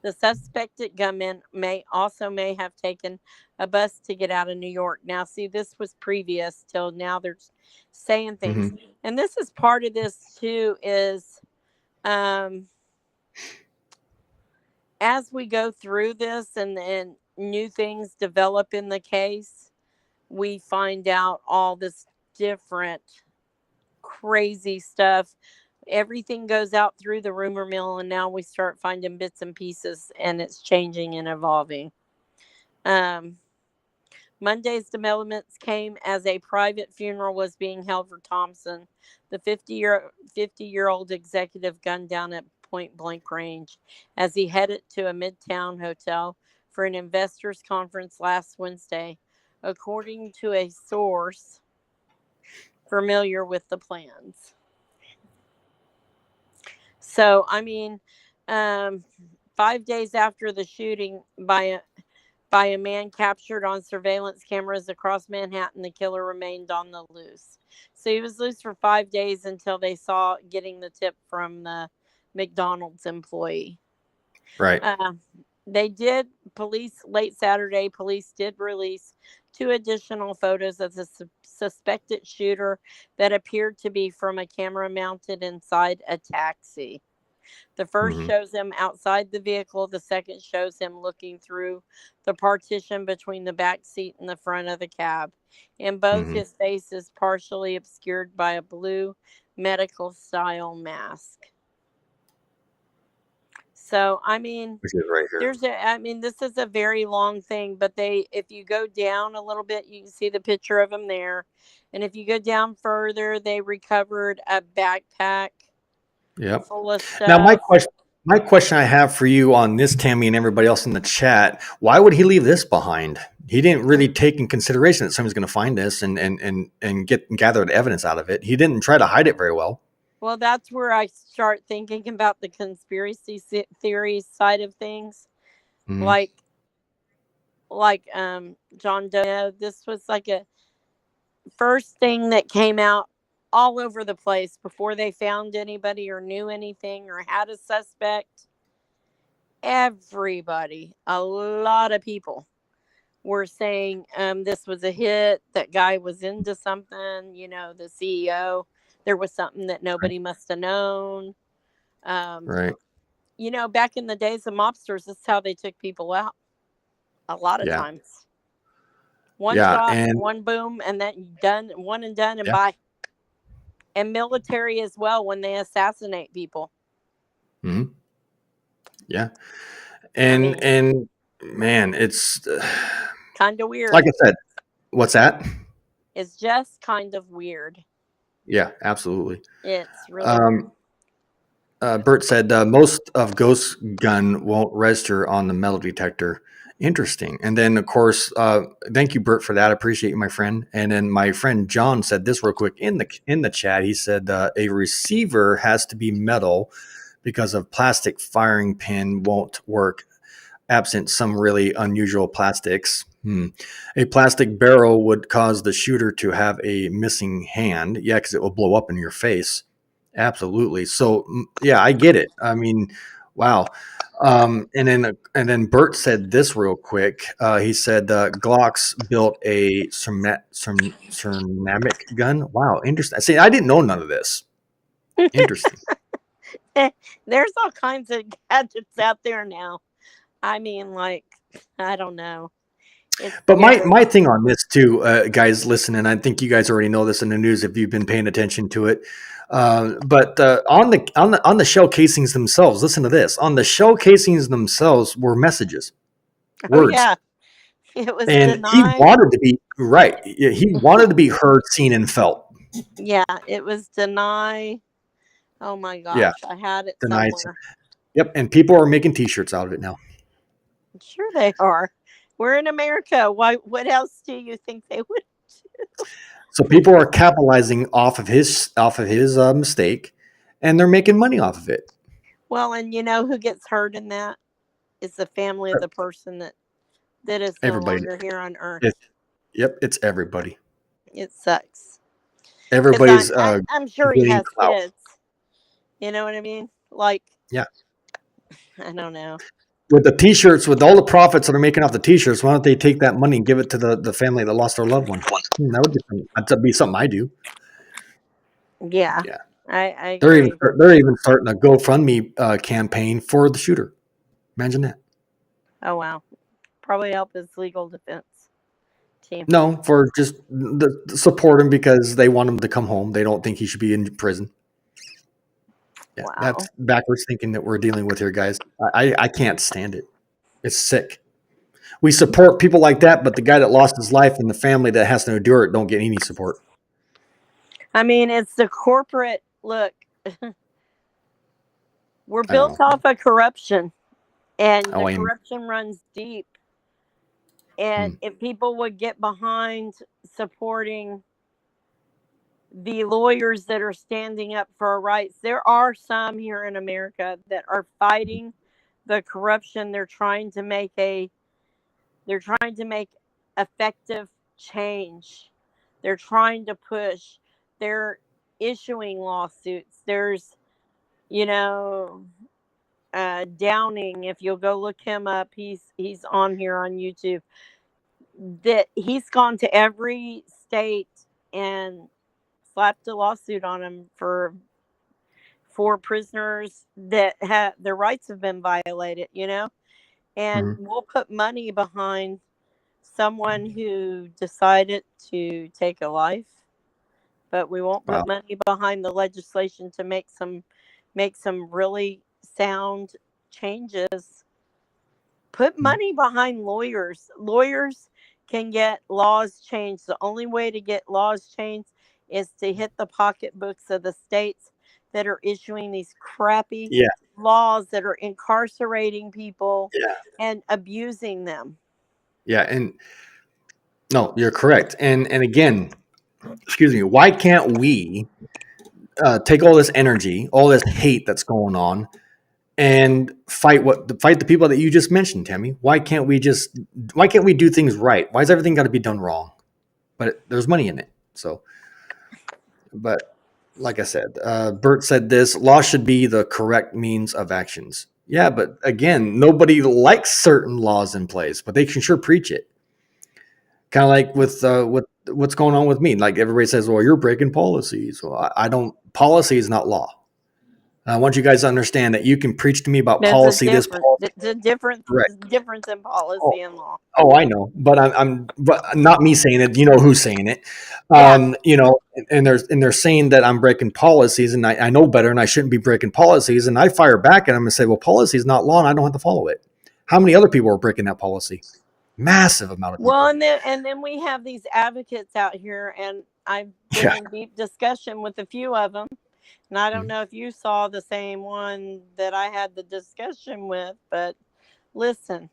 the suspected gunman may have taken a bus to get out of New York. Now, see, this was previous till now they're saying things, Hmm. and this is part of this too. Is um, as we go through this and new things develop in the case, we find out all this different crazy stuff. Everything goes out through the rumor mill, and now we start finding bits and pieces, and it's changing and evolving. Um, Monday's developments came as a private funeral was being held for Thompson, the 50-year-old executive gunned down at point blank range as he headed to a midtown hotel for an investors conference last Wednesday, according to a source familiar with the plans. So, I mean, um, 5 days after the shooting by a man captured on surveillance cameras across Manhattan, the killer remained on the loose. So he was loose for 5 days until they saw getting the tip from the McDonald's employee. Right. Uh, police late Saturday, police did release two additional photos of the suspected shooter that appeared to be from a camera mounted inside a taxi. The first Hmm. shows him outside the vehicle. The second shows him looking through the partition between the back seat and the front of the cab. In both, Hmm. his face is partially obscured by a blue medical style mask. So, I mean, Which is right here. this is a very long thing, but if you go down a little bit, you can see the picture of him there. And if you go down further, they recovered a backpack Yep. full of Now stuff. my question I have for you on this, Tammy, and everybody else in the chat, why would he leave this behind? He didn't really take in consideration that someone's going to find this and gather the evidence out of it. He didn't try to hide it very well. Well, that's where I start thinking about the conspiracy theory side of things. Hmm. Like John Doe, this was like a first thing that came out all over the place before they found anybody or knew anything or had a suspect. everybody, a lot of people were saying this was a hit. That guy was into something. The CEO. There was something that nobody must have known. Um, Right. Back in the days of mobsters, this is how they took people out. A lot of Yeah. times, one Yeah. shot, And one boom, and then done, one and done, and yeah. bye. And military as well when they assassinate people. Mhm. Yeah. I mean, And man, it's kind of weird. like I said. What's that? It's just kind of weird. Yeah, absolutely. It's really weird. Bert said most of Ghost Gun won't register on the metal detector. Interesting. And then, of course, thank you, Bert, for that. I appreciate you, my friend. And then my friend John said this real quick in the chat. He said a receiver has to be metal because of plastic firing pin won't work absent some really unusual plastics. A plastic barrel would cause the shooter to have a missing hand. Yeah, because it will blow up in your face. Absolutely. So yeah, I get it. I mean, wow. And then Bert said this real quick. He said Glocks built a ceramic gun. Wow, interesting. See, I didn't know none of this. Interesting. There's all kinds of gadgets out there now. I mean, like, I don't know. It's But my scary. my thing on this too, guys, listen, and I think you guys already know this in the news if you've been paying attention to it. But on the shell casings themselves, listen to this. On the shell casings themselves were messages, Oh words, yeah, it was and he deny. wanted to be right. He wanted to be heard, seen, and felt. Yeah, it was deny. Oh my Yeah, gosh, I had it denied. somewhere. Yep, and people are making T-shirts out of it now. Sure, they are. We're in America. Why? What else do you think they would? So people are capitalizing off of his mistake, and they're making money off of it. Well, and you know who gets hurt in that is the family of the person that is no Everybody. longer here on Earth. Yep, it's everybody. It sucks because Everybody's I'm sure he gaining has clout. kids. You know what I mean? Like, Yeah. I don't know. With the T-shirts, with all the profits that are making off the T-shirts, why don't they take that money and give it to the family that lost their loved one? That'd be something I do. Yeah, Yeah, I they're even agree. they're even starting a GoFundMe campaign for the shooter. Imagine that. Oh wow, probably help his legal defense team. No, for just support him because they want him to come home. They don't think he should be in prison. Yeah, Wow. that's backwards thinking that we're dealing with here, guys. I can't stand it. It's sick. We support people like that, but the guy that lost his life and the family that has to endure it don't get any support. I mean, it's the corporate look. We're I don't built know. off of corruption, and Oh, the amen. corruption runs deep. And Hmm. if people would get behind supporting the lawyers that are standing up for our rights, there are some here in America that are fighting the corruption. They're trying to make effective change. They're trying to push. They're issuing lawsuits. There's, you know, Downing. If you'll go look him up, he's on here on YouTube. That he's gone to every state and slapped a lawsuit on him for prisoners that have their rights have been violated. And Mhm. we'll put money behind someone who decided to take a life, but we won't put Wow. money behind the legislation to make some really sound changes. Put money behind lawyers. Lawyers can get laws changed. The only way to get laws changed is to hit the pocketbooks of the states that are issuing these crappy Yeah. laws that are incarcerating people Yeah. and abusing them. Yeah. And no, you're correct. And again, excuse me, why can't we take all this energy, all this hate that's going on, and fight the people that you just mentioned, Tammy? Why can't we do things right? Why's everything got to be done wrong? But there's money in it. So, but like I said, Bert said this: law should be the correct means of actions. Yeah, but again, nobody likes certain laws in place, but they can sure preach it. Kind of like with what's going on with me. Like everybody says, "Well, you're breaking policies." Well, I don't. Policy is not law. And I want you guys to understand that you can preach to me about There's a policy. This difference. policy, It's a difference correct? difference in Oh, policy and law. oh, I know, but but not me saying it. You know who's saying it. Yeah. And they're saying that I'm breaking policies, and I know better, and I shouldn't be breaking policies. And I fire back at them and say, "Well, policy is not law, and I don't have to follow it." How many other people are breaking that policy? Massive amount of Well, people. and then we have these advocates out here, and I've been Yeah. in deep discussion with a few of them. And I don't Mhm. know if you saw the same one that I had the discussion with, but listen,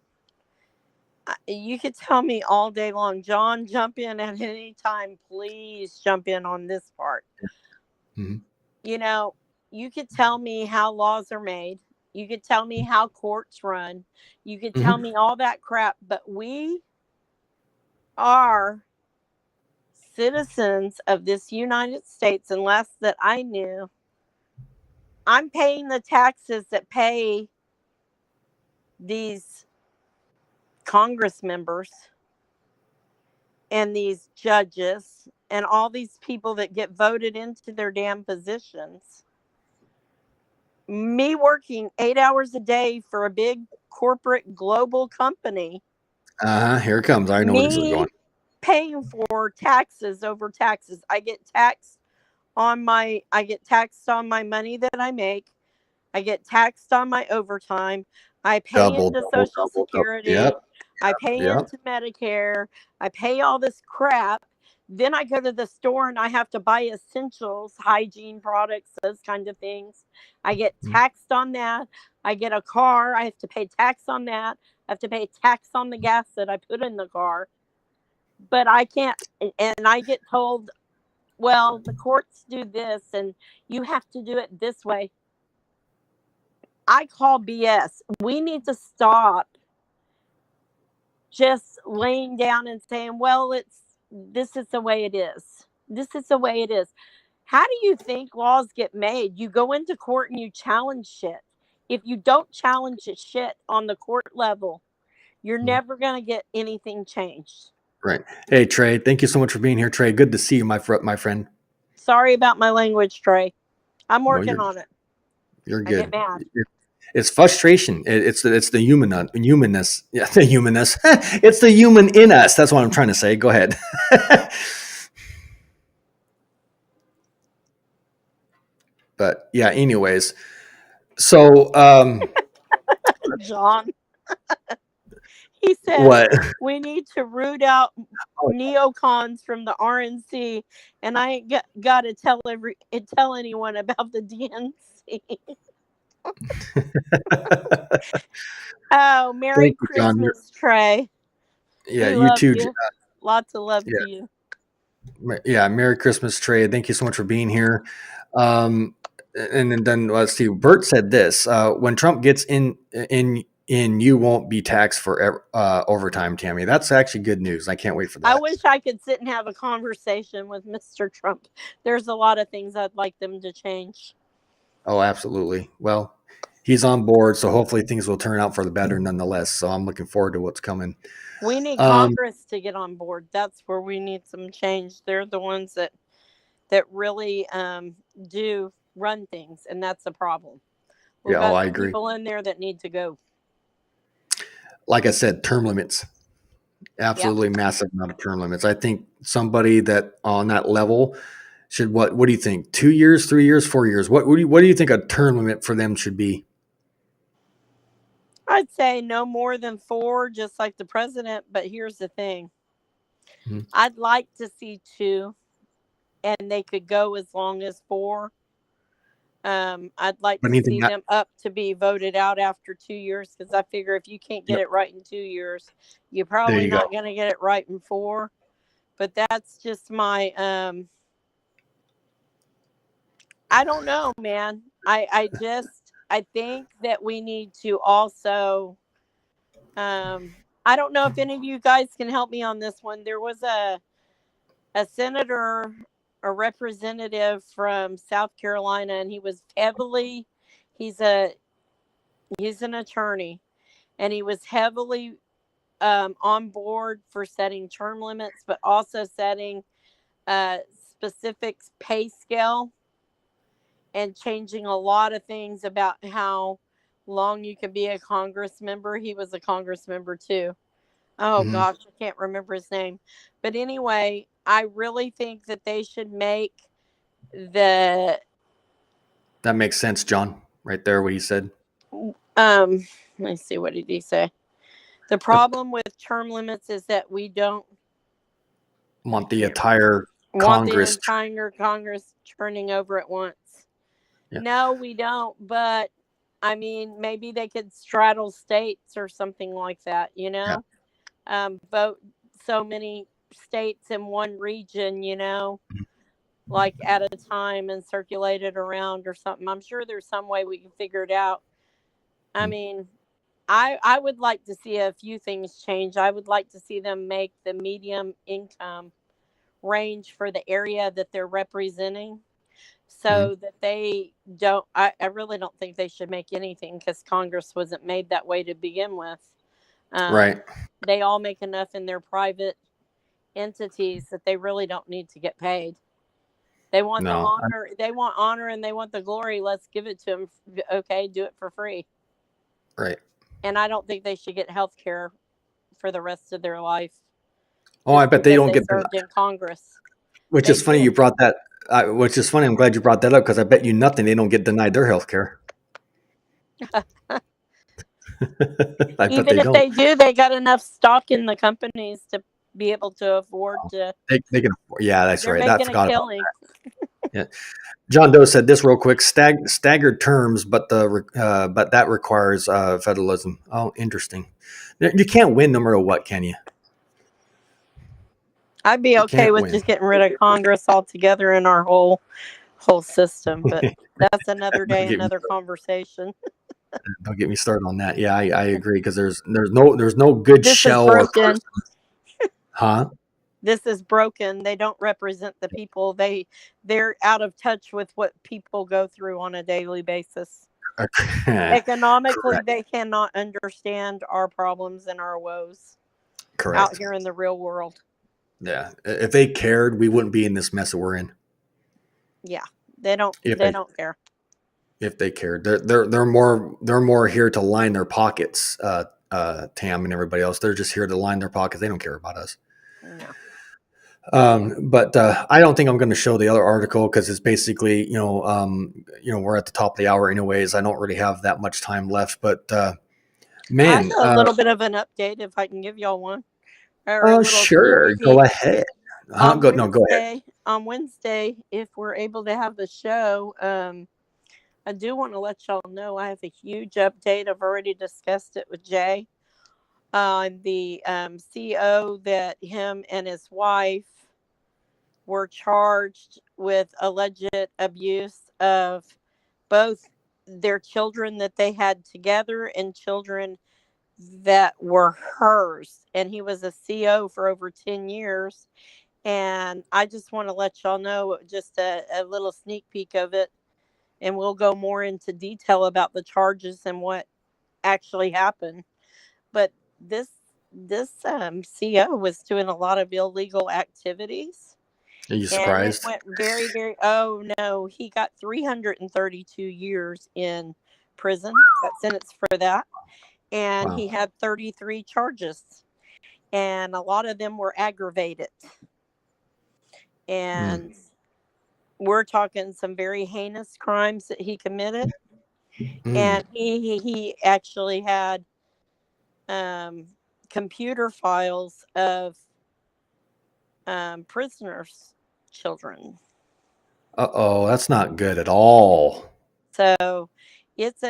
you could tell me all day long, John, jump in at any time. Please jump in on this part. Mhm. You know, you could tell me how laws are made. You could tell me how courts run. You could tell Mhm. me all that crap, but we are citizens of this United States, unless that I knew. I'm paying the taxes that pay these Congress members and these judges and all these people that get voted into their damn positions. Me working 8 hours a day for a big corporate global company, Here it comes. I know where this is me going. paying for taxes over taxes. I get taxed on my money that I make. I get taxed on my overtime. I pay Double, into double, Social double, double. Yep. Security. I pay Yep. into Medicare. I pay all this crap. Then I go to the store and I have to buy essentials, hygiene products, those kind of things. I get Mhm. taxed on that. I get a car. I have to pay tax on that. I have to pay tax on the gas that I put in the car. But I can't, and I get told, well, the courts do this and you have to do it this way. I call BS. We need to stop just laying down and saying, well, this is the way it is. This is the way it is. How do you think laws get made? You go into court and you challenge shit. If you don't challenge shit on the court level, you're Mhm. never going to get anything changed. Right. Hey, Trey, thank you so much for being here, Trey. Good to see you, my friend. Sorry about my language, Trey. I'm No, working on it. you're I get good. mad. It's frustration. It's the humanness. Yeah, the humanness. It's the human in us. That's what I'm trying to say. Go ahead. But yeah, anyways. So John, he says what? we need to root out Oh, neocons from the RNC, and I ain't got to tell anyone about the DNC. Oh, Merry thank you, John. Christmas, Trey. Yeah, We you love too. you. Lots of love Yeah, to you. yeah. Merry Christmas, Trey. Thank you so much for being here. Um, and then let's see. Bert said this: when Trump gets in, you won't be taxed for overtime, Tammy. That's actually good news. I can't wait for I that. wish I could sit and have a conversation with Mr. Trump. There's a lot of things I'd like them to change. Oh, absolutely. Well, he's on board, so hopefully things will turn out for the better nonetheless. So I'm looking forward to what's coming. We need Um, Congress to get on board. That's where we need some change. They're the ones that really do run things, and that's a problem. We've yeah, oh, got I some agree. people in there that need to go. Like I said, term limits, Yep. absolutely massive amount of term limits. I think somebody that on that level should what do you think? 2 years, 3 years, 4 years? What do you think a term limit for them should be? I'd say no more than 4, just like the president. But here's the thing: Mhm. I'd like to see 2, and they could go as long as 4. I'd like But to anything see that them up to be voted out after 2 years, because I figure if you can't get yep, it right in 2 years, you're there probably you go. not going to get it right in 4. But that's just my I don't know, man. I think that we need to also I don't know if any of you guys can help me on this one. There was a senator, a representative from South Carolina, and he's a He's an attorney, and he was heavily on board for setting term limits, but also setting specific pay scale and changing a lot of things about how long you can be a Congress member. He was a Congress member too. Oh Mhm. gosh, I can't remember his name. But anyway, I really think that they should make the That makes sense, John. Right there, what he said. let me see, what did he say? The The, problem with term limits is that we don't want the entire want the Congress. entire Congress turning over at once. Yeah. No, we don't. But I mean, maybe they could straddle states or something like that, Yeah. vote so many states in one region, like at a time and circulate it around or something. I'm sure there's some way we can figure it out. I mean, I would like to see a few things change. I would like to see them make the medium income range for the area that they're representing, Mhm. so that they don't. I really don't think they should make anything, because Congress wasn't made that way to begin with. Right. They all make enough in their private entities that they really don't need to get paid. They want the No. honor. They want honor, and they want the glory. Let's give it to them. Okay, do it for free. Right. And I don't think they should get health care for the rest of their life Oh, I just bet they because don't they get the. served in Congress. Which They is funny did. you brought that. Which is funny. I'm glad you brought that up because I bet you nothing they don't get denied their health care. I bet Even they if don't. they do, they got enough stock in the companies to be able to afford to. They can. Yeah, that's They're right. I making a forgot about killing. that. Yeah. John Doe said this real quick: staggered terms, but but that requires federalism. Oh, interesting. You can't win no matter what, can you? I'd be You okay can't with win. just getting rid of Congress altogether in our whole system, but that's another day, don't get me another conversation. don't get me started on that. Yeah, I agree because there's no good This is shell or broken. person, huh? This is broken. They don't represent the people. They're out of touch with what people go through on a daily basis. Economically, Correct. they cannot understand our problems and our woes out Correct. here in the real world. Yeah. If they cared, we wouldn't be in this mess that we're in. Yeah, they don't. If They they don't care. if they cared, they're more here to line their pockets. Tam and everybody else, they're just here to line their pockets. They don't care about us. No. But I don't think I'm going to show the other article because it's basically, we're at the top of the hour anyways. I don't really have that much time left. But I man, have a little bit of an update if I can give y'all one, or a little sure, sneaky go peek. ahead. On Go ahead. Wednesday, if we're able to have the show, I do want to let y'all know I have a huge update. I've already discussed it with Jay. The C.E.O. that him and his wife were charged with alleged abuse of both their children that they had together and children that were hers. And he was a C.E.O. for over 10 years. And I just want to let y'all know just a little sneak peek of it. And we'll go more into detail about the charges and what actually happened. But this CO was doing a lot of illegal activities, Are you and it surprised? went very, very. Oh no, he got 332 years in prison. Got sentenced for that, and Wow. he had 33 charges, and a lot of them were aggravated. Mm. And we're talking some very heinous crimes that he committed, Mm. and he actually had um, computer files of prisoners' children. Uh-oh, that's not good at all. So it's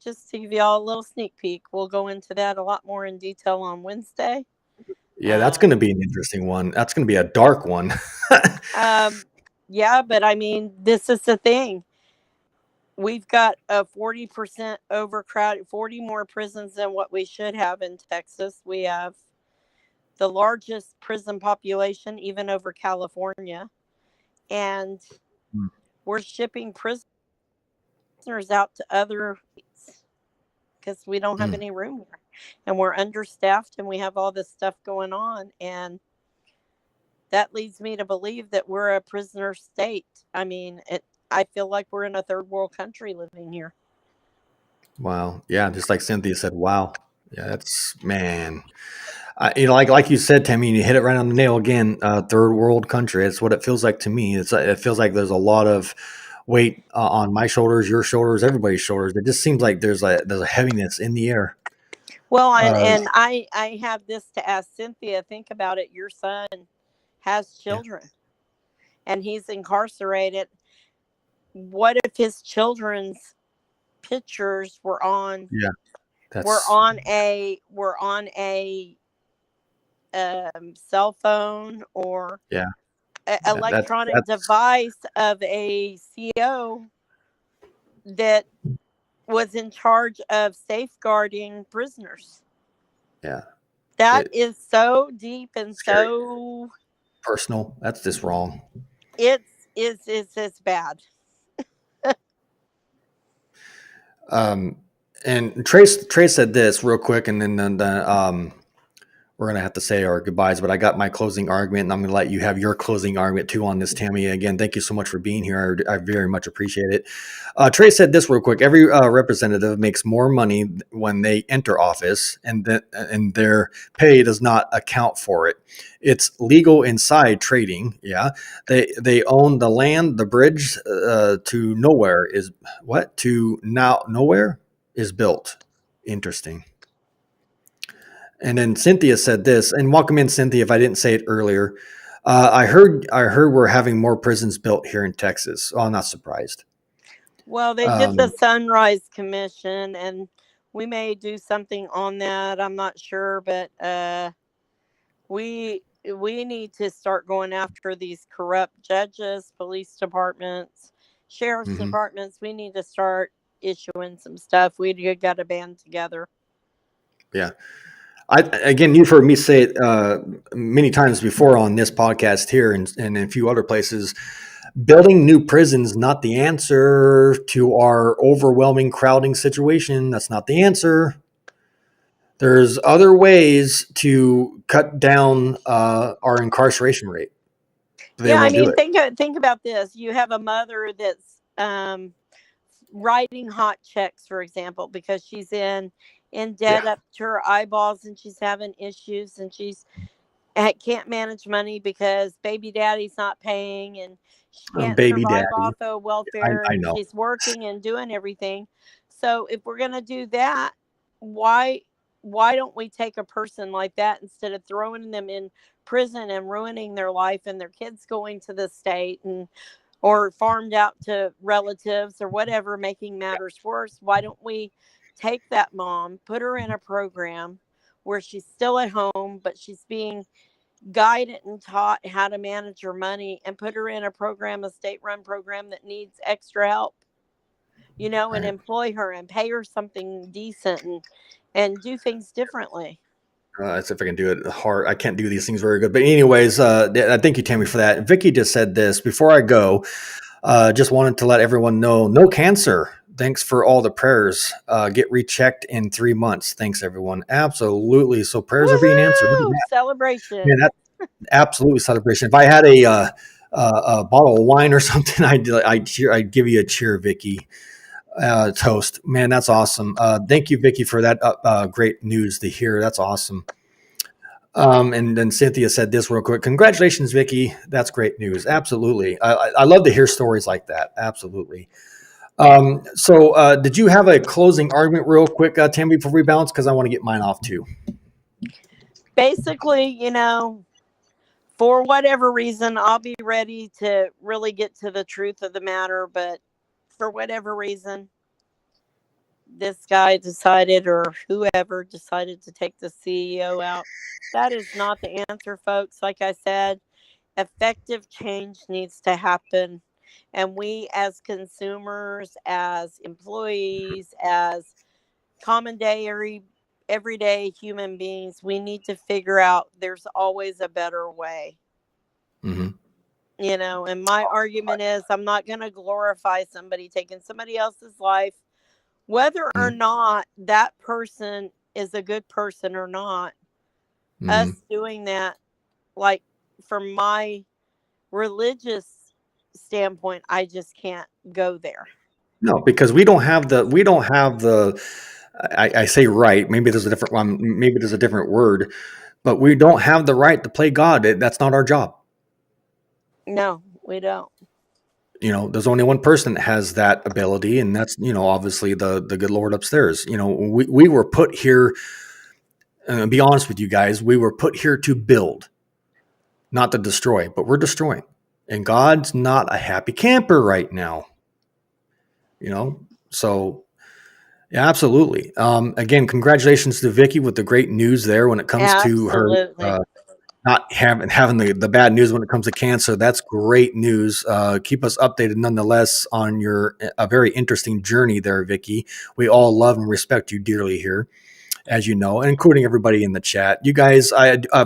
just to give y'all a little sneak peek. We'll go into that a lot more in detail on Wednesday. Yeah, that's going to Um, be an interesting one. That's going to be a dark one. yeah, but I mean, this is the thing. We've got a 40% overcrowded, 40 more prisons than what we should have in Texas. We have the largest prison population, even over California. And we're shipping prisoners out to other states because we don't have Mm. any room here, and we're understaffed, and we have all this stuff going on, and that leads me to believe that we're a prisoner state. I mean, I feel like we're in a third world country living here. Wow. Yeah, just like Cynthia said, wow. Yeah, that's man. Like you said, Tammy, you hit it right on the nail again. Third world country. It's what it feels like to me. It feels like there's a lot of weight on my shoulders, your shoulders, everybody's shoulders. It just seems like there's a heaviness in the air. Well, and, Uh, and I have this to ask Cynthia. Think about it. Your son has yeah, children, and he's incarcerated. What if his children's pictures were on yeah. were That's on a were on a cell phone or yeah. electronic That's device of a C.E.O. that was in charge of safeguarding prisoners? yeah. That It is so deep and scary, so personal. That's just wrong. it's bad. Um, and Trace said this real quick, and then we're going to have to say our goodbyes, but I got my closing argument, and I'm going to let you have your closing argument too on this, Tammy. Again, thank you so much for being here. I very much appreciate it. Trey said this real quick. Every representative makes more money when they enter office, and their pay does not account for it. It's legal inside trading. Yeah. They own the land, the bridge to nowhere is what? To now nowhere is built. Interesting. And then Cynthia said this, and welcome in, Cynthia. If I didn't say it earlier, I heard we're having more prisons built here in Texas. Oh, I'm not surprised. Well, they did the Um, Sunrise Commission, and we may do something on that. I'm not sure, but we need to start going after these corrupt judges, police departments, sheriff's mhm. departments. We need to start issuing some stuff. We got to band together. Yeah. Again, you've heard me say it many times before on this podcast here and in a few other places. Building new prisons not the answer to our overwhelming crowding situation. That's not the answer. There's other ways to cut down our incarceration rate. They Yeah, I won't do mean, it. think about this. You have a mother that's writing hot checks, for example, because she's in Yeah. debt up to her eyeballs, and she's having issues, and she's can't manage money because baby daddy's not paying, and she can't Baby survive daddy. off of I, welfare, I and know. she's working and doing everything. So if we're going to do that, why why don't we take a person like that, instead of throwing them in prison and ruining their life and their kids going to the state and or farmed out to relatives or whatever, making matters worse? Why don't we take that mom, put her in a program where she's still at home, but she's being guided and taught how to manage her money, and put her in a program, a state run program that needs extra help, and Right. employ her and pay her something decent, and do things differently. Let's see if I can do it hard. I can't do these things very good. But anyways, I thank you, Tammy, for that. Vicky just said this before I go. Just wanted to let everyone know, no cancer. Thanks for all the prayers. Get rechecked in 3 months. Thanks, everyone. Absolutely. So prayers are being answered. Look at Woohoo! that. Man, Celebration. that's absolutely celebration. If I had a bottle of wine or something, I'd give you a cheer, Vicky. Toast. Man, that's awesome. Thank you, Vicky, for that great news to hear. That's awesome. And then Cynthia said this real quick. Congratulations, Vicky. That's great news. Absolutely. I love to hear stories like that. Absolutely. So did you have a closing argument real quick, Tammy, before we bounce? Because I want to get mine off too. Basically, for whatever reason, I'll be ready to really get to the truth of the matter, but for whatever reason, this guy decided, or whoever decided, to take the CEO out. That is not the answer, folks. Like I said, effective change needs to happen. And we, as consumers, as employees, as common day, everyday human beings, we need to figure out there's always a better way. Mm-hmm. And my argument is, I'm not going to glorify somebody taking somebody else's life whether or not that person is a good person or not, us doing that, like from my religious standpoint, I just can't go there. No, because we don't have the, I say right, maybe there's a different one, maybe there's a different word, but we don't have the right to play God. That's not our job. No, we don't. There's only one person that has that ability, and that's, obviously the good Lord upstairs. We were put here, to be honest with you guys, we were put here to build, not to destroy, but we're destroying. And God's not a happy camper right now. So yeah, absolutely. Again, congratulations to Vicky with the great news there when it comes to her not having the bad news when it comes to cancer. That's great news. Keep us updated nonetheless on a very interesting journey there, Vicky. We all love and respect you dearly here, as you know, including everybody in the chat. You guys,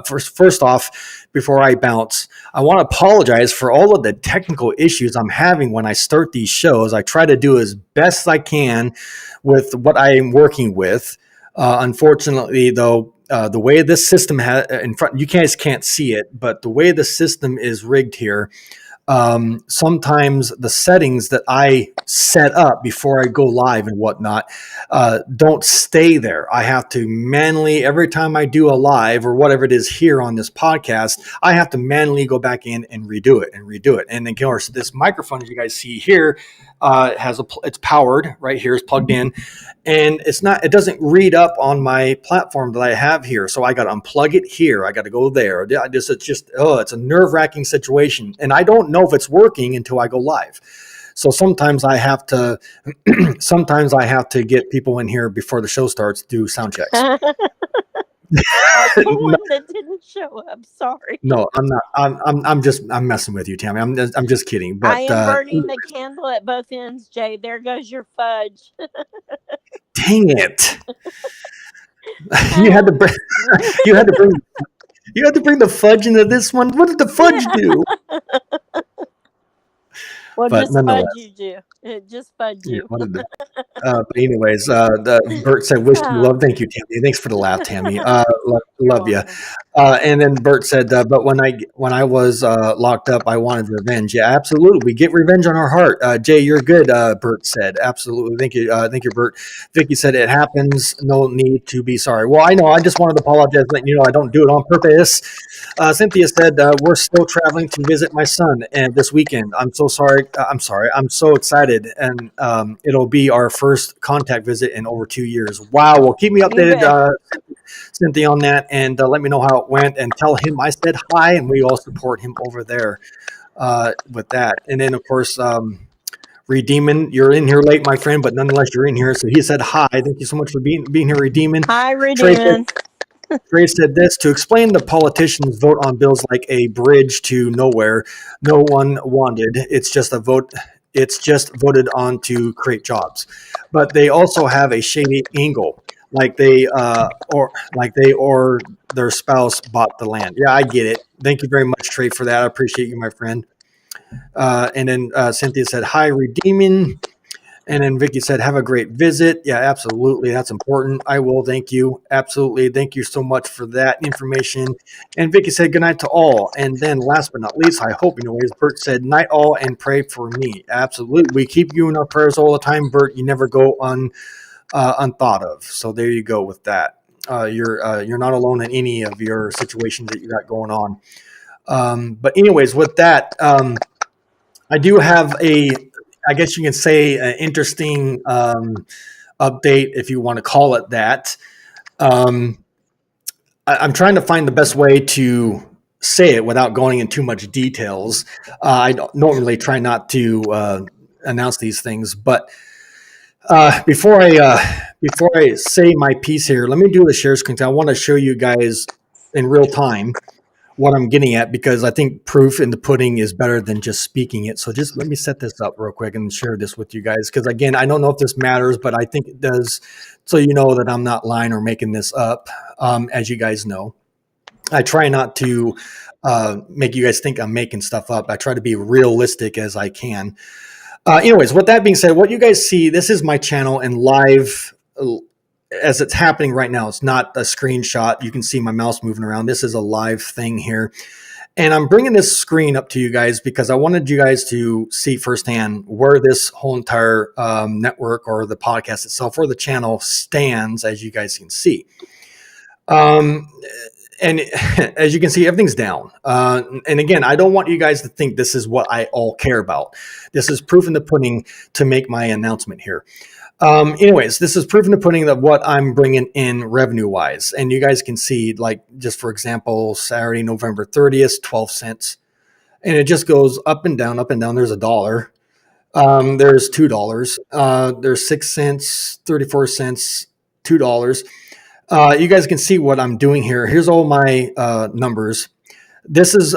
first off, before I bounce, I want to apologize for all of the technical issues I'm having when I start these shows. I try to do as best I can with what I am working with. Unfortunately, though, the way this system in front, you guys can't see it, but the way the system is rigged here, sometimes the settings that I set up before I go live and whatnot don't stay there. I have to manually, every time I do a live or whatever it is here on this podcast, I have to manually go back in and redo it. And then, of course, this microphone, as you guys see here, it's powered right here, it's plugged in, and it doesn't read up on my platform that I have here. So I got to unplug it here. I got to go there. It's a nerve-wracking situation. And I don't know if it's working until I go live. So sometimes I have to get people in here before the show starts to do sound checks. The one that didn't show up. Sorry. No, I'm not. I'm messing with you, Tammy. I'm just kidding. But I am burning the candle at both ends, Jay. There goes your fudge. Dang it! You had to bring the fudge into this one. What did the fudge do? Well, but just fudge you, Jew. Just fudge you. But anyways, Bert said, "Wish you love." Thank you, Tammy. Thanks for the laugh, Tammy. Love you. And then Bert said, "But when I was locked up, I wanted revenge." Yeah, absolutely. We get revenge on our heart. Jay, you're good. Bert said, "Absolutely." Thank you, Bert. Vicky said, "It happens. No need to be sorry." Well, I know. I just wanted to apologize. I don't do it on purpose. Cynthia said, "We're still traveling to visit my son and this weekend. I'm so sorry. I'm sorry. I'm so excited, and it'll be our first contact visit in over 2 years." Wow. Well, keep me updated, Cynthia, on that, and let me know how it went, and tell him I said hi, and we all support him over there with that. And then, of course, Redeemin, you're in here late, my friend, but nonetheless, you're in here. So he said hi. Thank you so much for being here, Redeemin. Hi, Redeemin. Trey said this: to explain the politicians vote on bills like a bridge to nowhere, no one wanted. It's just a vote. It's just voted on to create jobs, but they also have a shady angle, like they or their spouse bought the land. Yeah, I get it. Thank you very much, Trey, for that. I appreciate you, my friend. And then Cynthia said, "Hi, Redeeming." And then Vicky said, "Have a great visit." Yeah, absolutely. That's important. I will. Thank you. Absolutely. Thank you so much for that information. And Vicky said, "Good night to all." And then last but not least, I hope, Bert said, "Night all and pray for me." Absolutely. We keep you in our prayers all the time, Bert. You never go unthought of. So there you go with that. You're not alone in any of your situations that you got going on. But anyways, with that, I do have I guess you can say, an interesting update, if you want to call it that. I'm trying to find the best way to say it without going into too much details. I normally try not to announce these things, but before I say my piece here, let me do the share screen. I want to show you guys in real time what I'm getting at, because I think proof in the pudding is better than just speaking it. So just let me set this up real quick and share this with you guys. Because again, I don't know if this matters, but I think it does. So you know that I'm not lying or making this up. As you guys know, I try not to make you guys think I'm making stuff up. I try to be realistic as I can. Anyways, with that being said, what you guys see, this is my channel in live as it's happening right now. It's not a screenshot. You can see my mouse moving around. This is a live thing here. And I'm bringing this screen up to you guys because I wanted you guys to see firsthand where this whole entire network or the podcast itself or the channel stands, as you guys can see. And as you can see, everything's down. And again, I don't want you guys to think this is what I all care about. This is proof in the pudding to make my announcement here. Anyways, this is proof in the pudding of what I'm bringing in revenue wise. And you guys can see, like, just for example, Saturday, November 30th, 12 cents. And it just goes up and down, up and down. There's $1. There's $2. There's 6 cents, 34 cents, $2. You guys can see what I'm doing here. Here's all my numbers. This is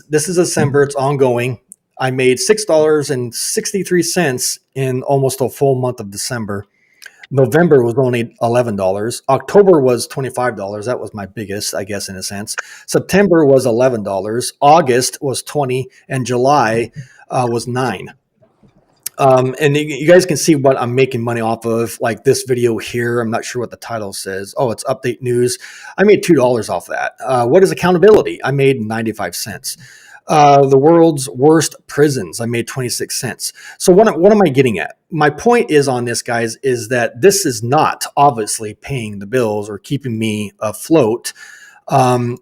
December. It's ongoing. I made $6.63 in almost a full month of December. November was only $11. October was $25. That was my biggest, I guess, in a sense. September was $11. August was $20, and July was $9. And you guys can see what I'm making money off of, like this video here. I'm not sure what the title says. Oh, it's update news. I made $2 off that. What is accountability? I made 95 cents. The world's worst prisons. I made 26 cents. So what am I getting at? My point is on this, guys, is that this is not obviously paying the bills or keeping me afloat, in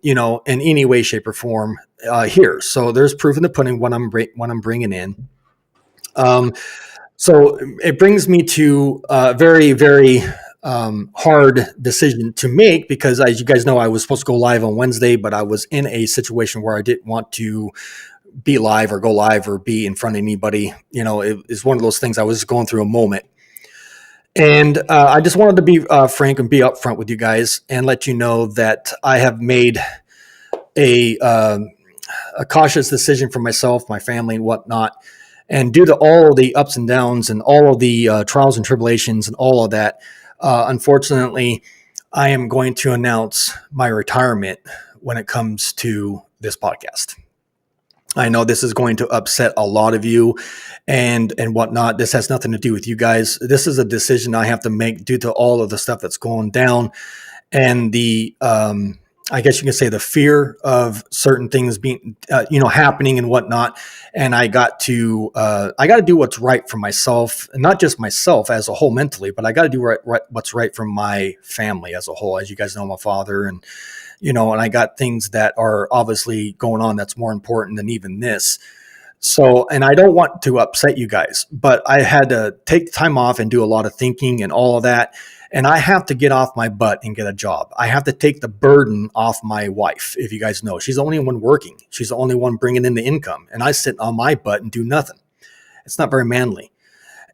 any way, shape, or form here. So there's proof in the pudding what I'm bringing in. So it brings me to a very, very hard decision to make because, as you guys know, I was supposed to go live on Wednesday, but I was in a situation where I didn't want to be live or go live or be in front of anybody. It's one of those things. I was going through a moment. And I just wanted to be frank and be upfront with you guys and let you know that I have made a cautious decision for myself, my family, and whatnot. And due to all of the ups and downs and all of the trials and tribulations and all of that, unfortunately, I am going to announce my retirement when it comes to this podcast. I know this is going to upset a lot of you and whatnot. This has nothing to do with you guys. This is a decision I have to make due to all of the stuff that's going down and the I guess you can say the fear of certain things being, happening and whatnot. And I got to do what's right for myself, and not just myself as a whole mentally, but I got to do what's right for my family as a whole. As you guys know, I'm a father, and and I got things that are obviously going on that's more important than even this. So, and I don't want to upset you guys, but I had to take time off and do a lot of thinking and all of that. And I have to get off my butt and get a job. I have to take the burden off my wife. If you guys know, she's the only one working. She's the only one bringing in the income. And I sit on my butt and do nothing. It's not very manly.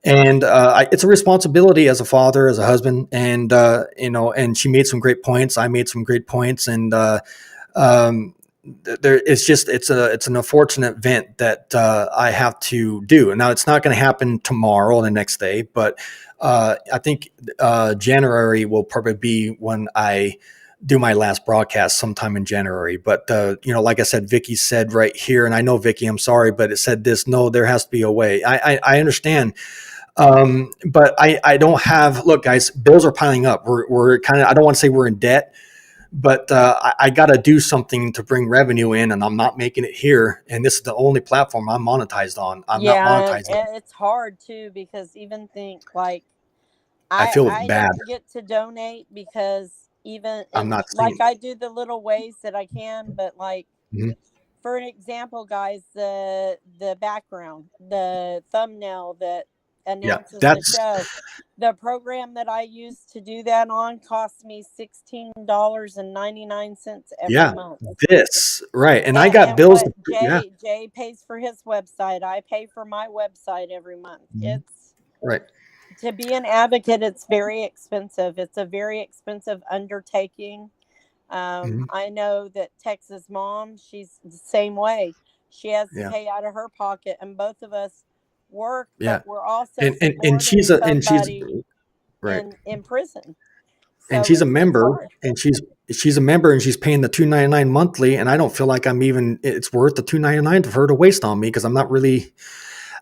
And it's a responsibility as a father, as a husband. And, and she made some great points. I made some great points. And it's an unfortunate event that I have to do. And now it's not going to happen tomorrow or the next day, but I think January will probably be when I do my last broadcast sometime in January. But, like I said, Vicky said right here, and I know, Vicky, I'm sorry, but it said this, no, there has to be a way. I understand. But I don't have, look, guys, bills are piling up. We're kind of, I don't want to say we're in debt, but I got to do something to bring revenue in, and I'm not making it here. And this is the only platform I'm monetized on. I'm not monetizing. It's hard too, because even think like I feel I bad. don't get to donate because I'm not like I do the little ways that I can, but like for an example, guys, the background, the thumbnail that announces the show, the program that I use to do that on costs me $16.99 every month. And I got bills. Jay pays for his website. I pay for my website every month. It's right. To be an advocate, it's very expensive. It's a very expensive undertaking. I know that Texas Mom, she's the same way. She has to pay out of her pocket, and both of us work, but we're also and she's in prison. So and she's a member, and she's a member, and she's paying the $2.99 monthly, and I don't feel like it's worth the $2.99 for her to waste on me, because I'm not really.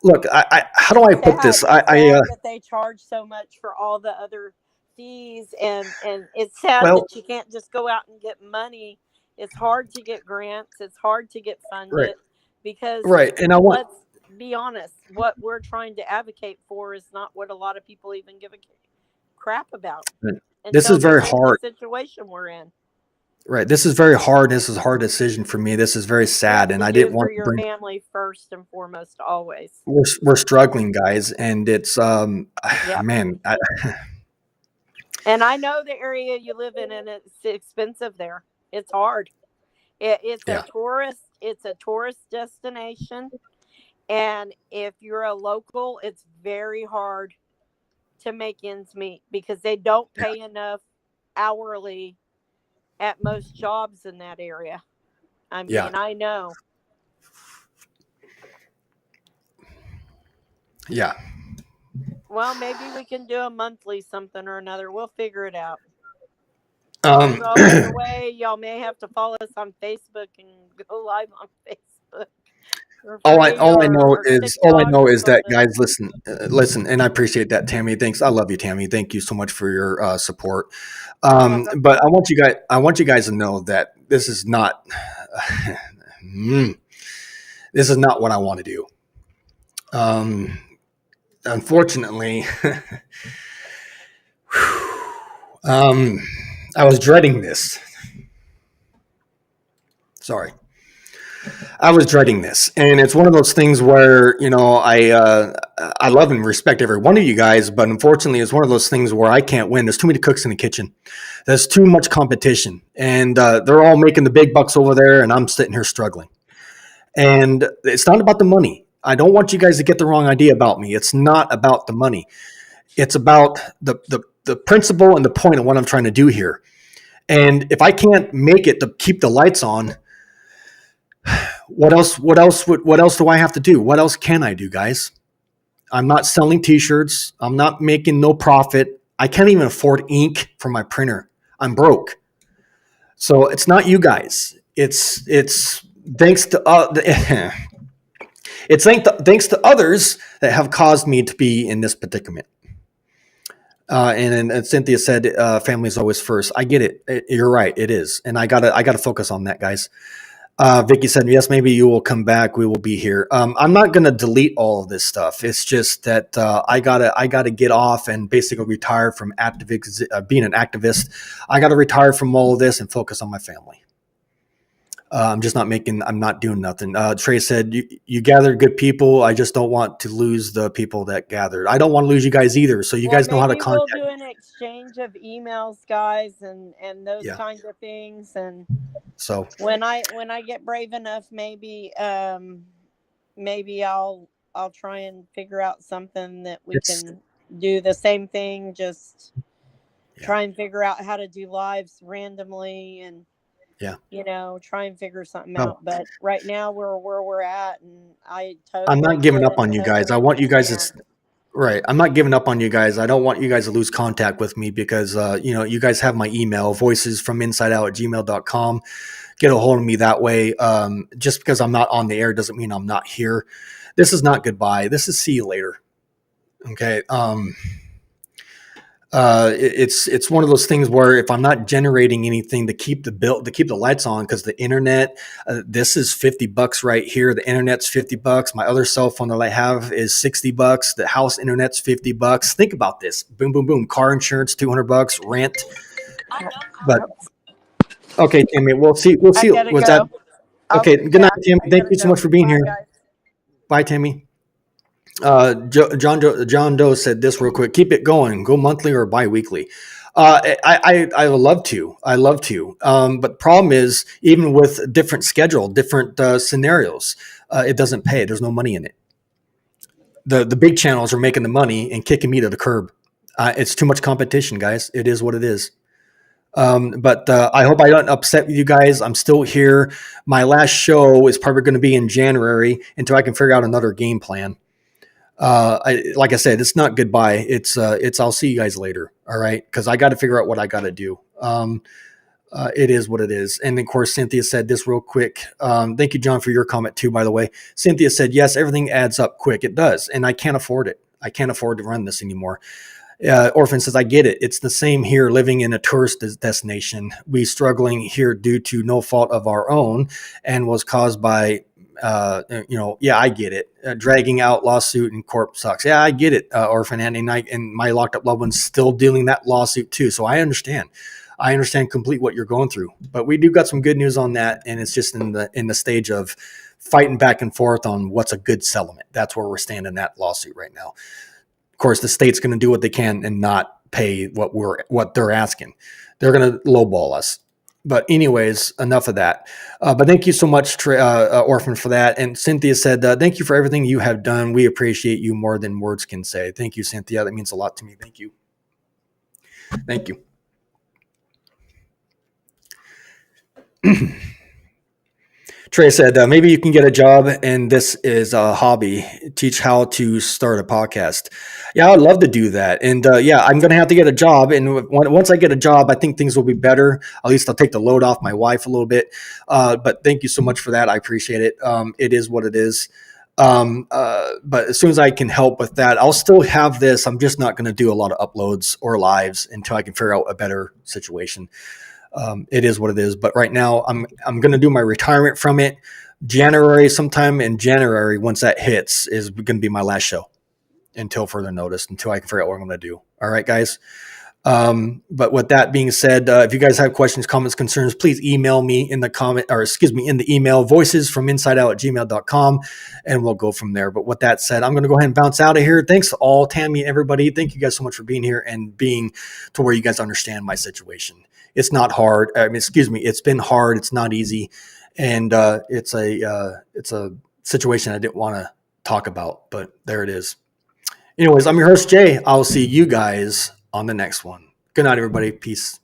look, how do I put this? It's sad that they charge so much for all the other fees, and it's sad well, that you can't just go out and get money. It's hard to get grants. It's hard to get right, funded because right. And I want, let's be honest, what we're trying to advocate for is not what a lot of people even give a crap about this until is very they're in the hard. situation we're in. Right. This is very hard. This is a hard decision for me. This is very You have sad. And to I do didn't it for want to your bring, family first and foremost, always. we're struggling, guys. And it's, Yep. man, And I know the area you live in, and it's expensive there. It's hard. It's yeah, a tourist destination, and if you're a local, it's very hard to make ends meet because they don't yeah, pay enough hourly at most jobs in that area. I yeah, mean, I know. yeah. Well, maybe we can do a monthly something or another. We'll figure it out. Um, So either way, y'all may have to follow us on Facebook and go live on Facebook for free, all I know or is, TikTok or that, something. guys, listen, and I appreciate that, Tammy. Thanks. I love you, Tammy. Thank you so much for your support. You're welcome. But I want you guys to know that this is not, this is not what I want to do. Unfortunately, I was dreading this. Sorry. I was dreading this, and it's one of those things where, I love and respect every one of you guys, but unfortunately, it's one of those things where I can't win. There's too many cooks in the kitchen. There's too much competition, and they're all making the big bucks over there, and I'm sitting here struggling. And it's not about the money. I don't want you guys to get the wrong idea about me. It's not about the money. It's about the principle and the point of what I'm trying to do here. And if I can't make it to keep the lights on, what else do I have to do? What else can I do, guys? I'm not selling t-shirts. I'm not making no profit. I can't even afford ink for my printer. I'm broke. So it's not you guys. It's thanks to thanks to others that have caused me to be in this predicament. And Cynthia said, family is always first. I get it. You're right. It is. And I gotta focus on that, guys. Vicky said, yes, maybe you will come back. We will be here. I'm not going to delete all of this stuff. It's just that I gotta get off and basically retire from being an activist. I got to retire from all of this and focus on my family. I'm not doing nothing. Trey said, you gathered good people. I just don't want to lose the people that gathered. I don't want to lose you guys either. So you guys know how to Maybe contact we'll do an exchange of emails, guys, and those Yeah. kinds of things. And So when I get brave enough, maybe I'll try and figure out something that we can do the same thing. Just try and figure out how to do lives randomly and try and figure something out. But right now we're where we're at, and I totally I'm not giving get up it, on you guys. I totally want you guys to understand. Right. I'm not giving up on you guys. I don't want you guys to lose contact with me because, you guys have my email, voicesfrominsideout@gmail.com. Get a hold of me that way. Just because I'm not on the air doesn't mean I'm not here. This is not goodbye. This is see you later. Okay. It's one of those things where if I'm not generating anything to keep the lights on, because the internet, this is $50 right here. The internet's $50. My other cell phone that I have is $60. The house internet's $50. Think about this. Boom, boom, boom. Car insurance, $200. Rent. But okay, Tammy, we'll see. I gotta Was go. that okay? Good night, Tammy. I Thank gotta you so go. much for being Bye, here. guys. Bye, Tammy. John Doe said this real quick. Keep it going. Go monthly or bi-weekly. I would love to. I love to. But problem is, even with different schedule, different scenarios, it doesn't pay. There's no money in it. The big channels are making the money and kicking me to the curb. It's too much competition, guys. It is what it is. But I hope I don't upset you guys. I'm still here. My last show is probably going to be in January until I can figure out another game plan. Like I said, it's not goodbye. It's I'll see you guys later. All right. Cause I got to figure out what I got to do. It is what it is. And of course, Cynthia said this real quick. Thank you, John, for your comment too, by the way. Cynthia said, yes, everything adds up quick. It does. And I can't afford it. I can't afford to run this anymore. Orphan says, I get it. It's the same here living in a tourist destination. We struggling here due to no fault of our own and was caused by, yeah, I get it. Dragging out lawsuit and court sucks. Yeah, I get it, Orphan, and my locked up loved one's still dealing that lawsuit too. So I understand. I understand complete what you're going through, but we do got some good news on that. And it's just in the stage of fighting back and forth on what's a good settlement. That's where we're standing in that lawsuit right now. Of course, the state's going to do what they can and not pay what they're asking. They're going to lowball us. But anyways, enough of that. But thank you so much, Orphan, for that. And Cynthia said, thank you for everything you have done. We appreciate you more than words can say. Thank you, Cynthia. That means a lot to me. Thank you. Thank you. Trey said, maybe you can get a job and this is a hobby. Teach how to start a podcast. Yeah, I'd love to do that. And I'm going to have to get a job. And once I get a job, I think things will be better. At least I'll take the load off my wife a little bit. But thank you so much for that. I appreciate it. It is what it is. But as soon as I can help with that, I'll still have this. I'm just not going to do a lot of uploads or lives until I can figure out a better situation. It is what it is. But right now I'm going to do my retirement from it. Sometime in January, once that hits, is going to be my last show until further notice, until I can figure out what I'm going to do. All right, guys. But with that being said, if you guys have questions, comments, concerns, please email me in the email voicesfrominsideout@gmail.com, and we'll go from there. But with that said, I'm going to go ahead and bounce out of here. Thanks to all, Tammy and everybody. Thank you guys so much for being here and being to where you guys understand my situation. It's not hard. It's been hard. It's not easy. And it's a situation I didn't want to talk about, but there it is. Anyways, I'm your host, Jay. I'll see you guys on the next one. Good night, everybody. Peace.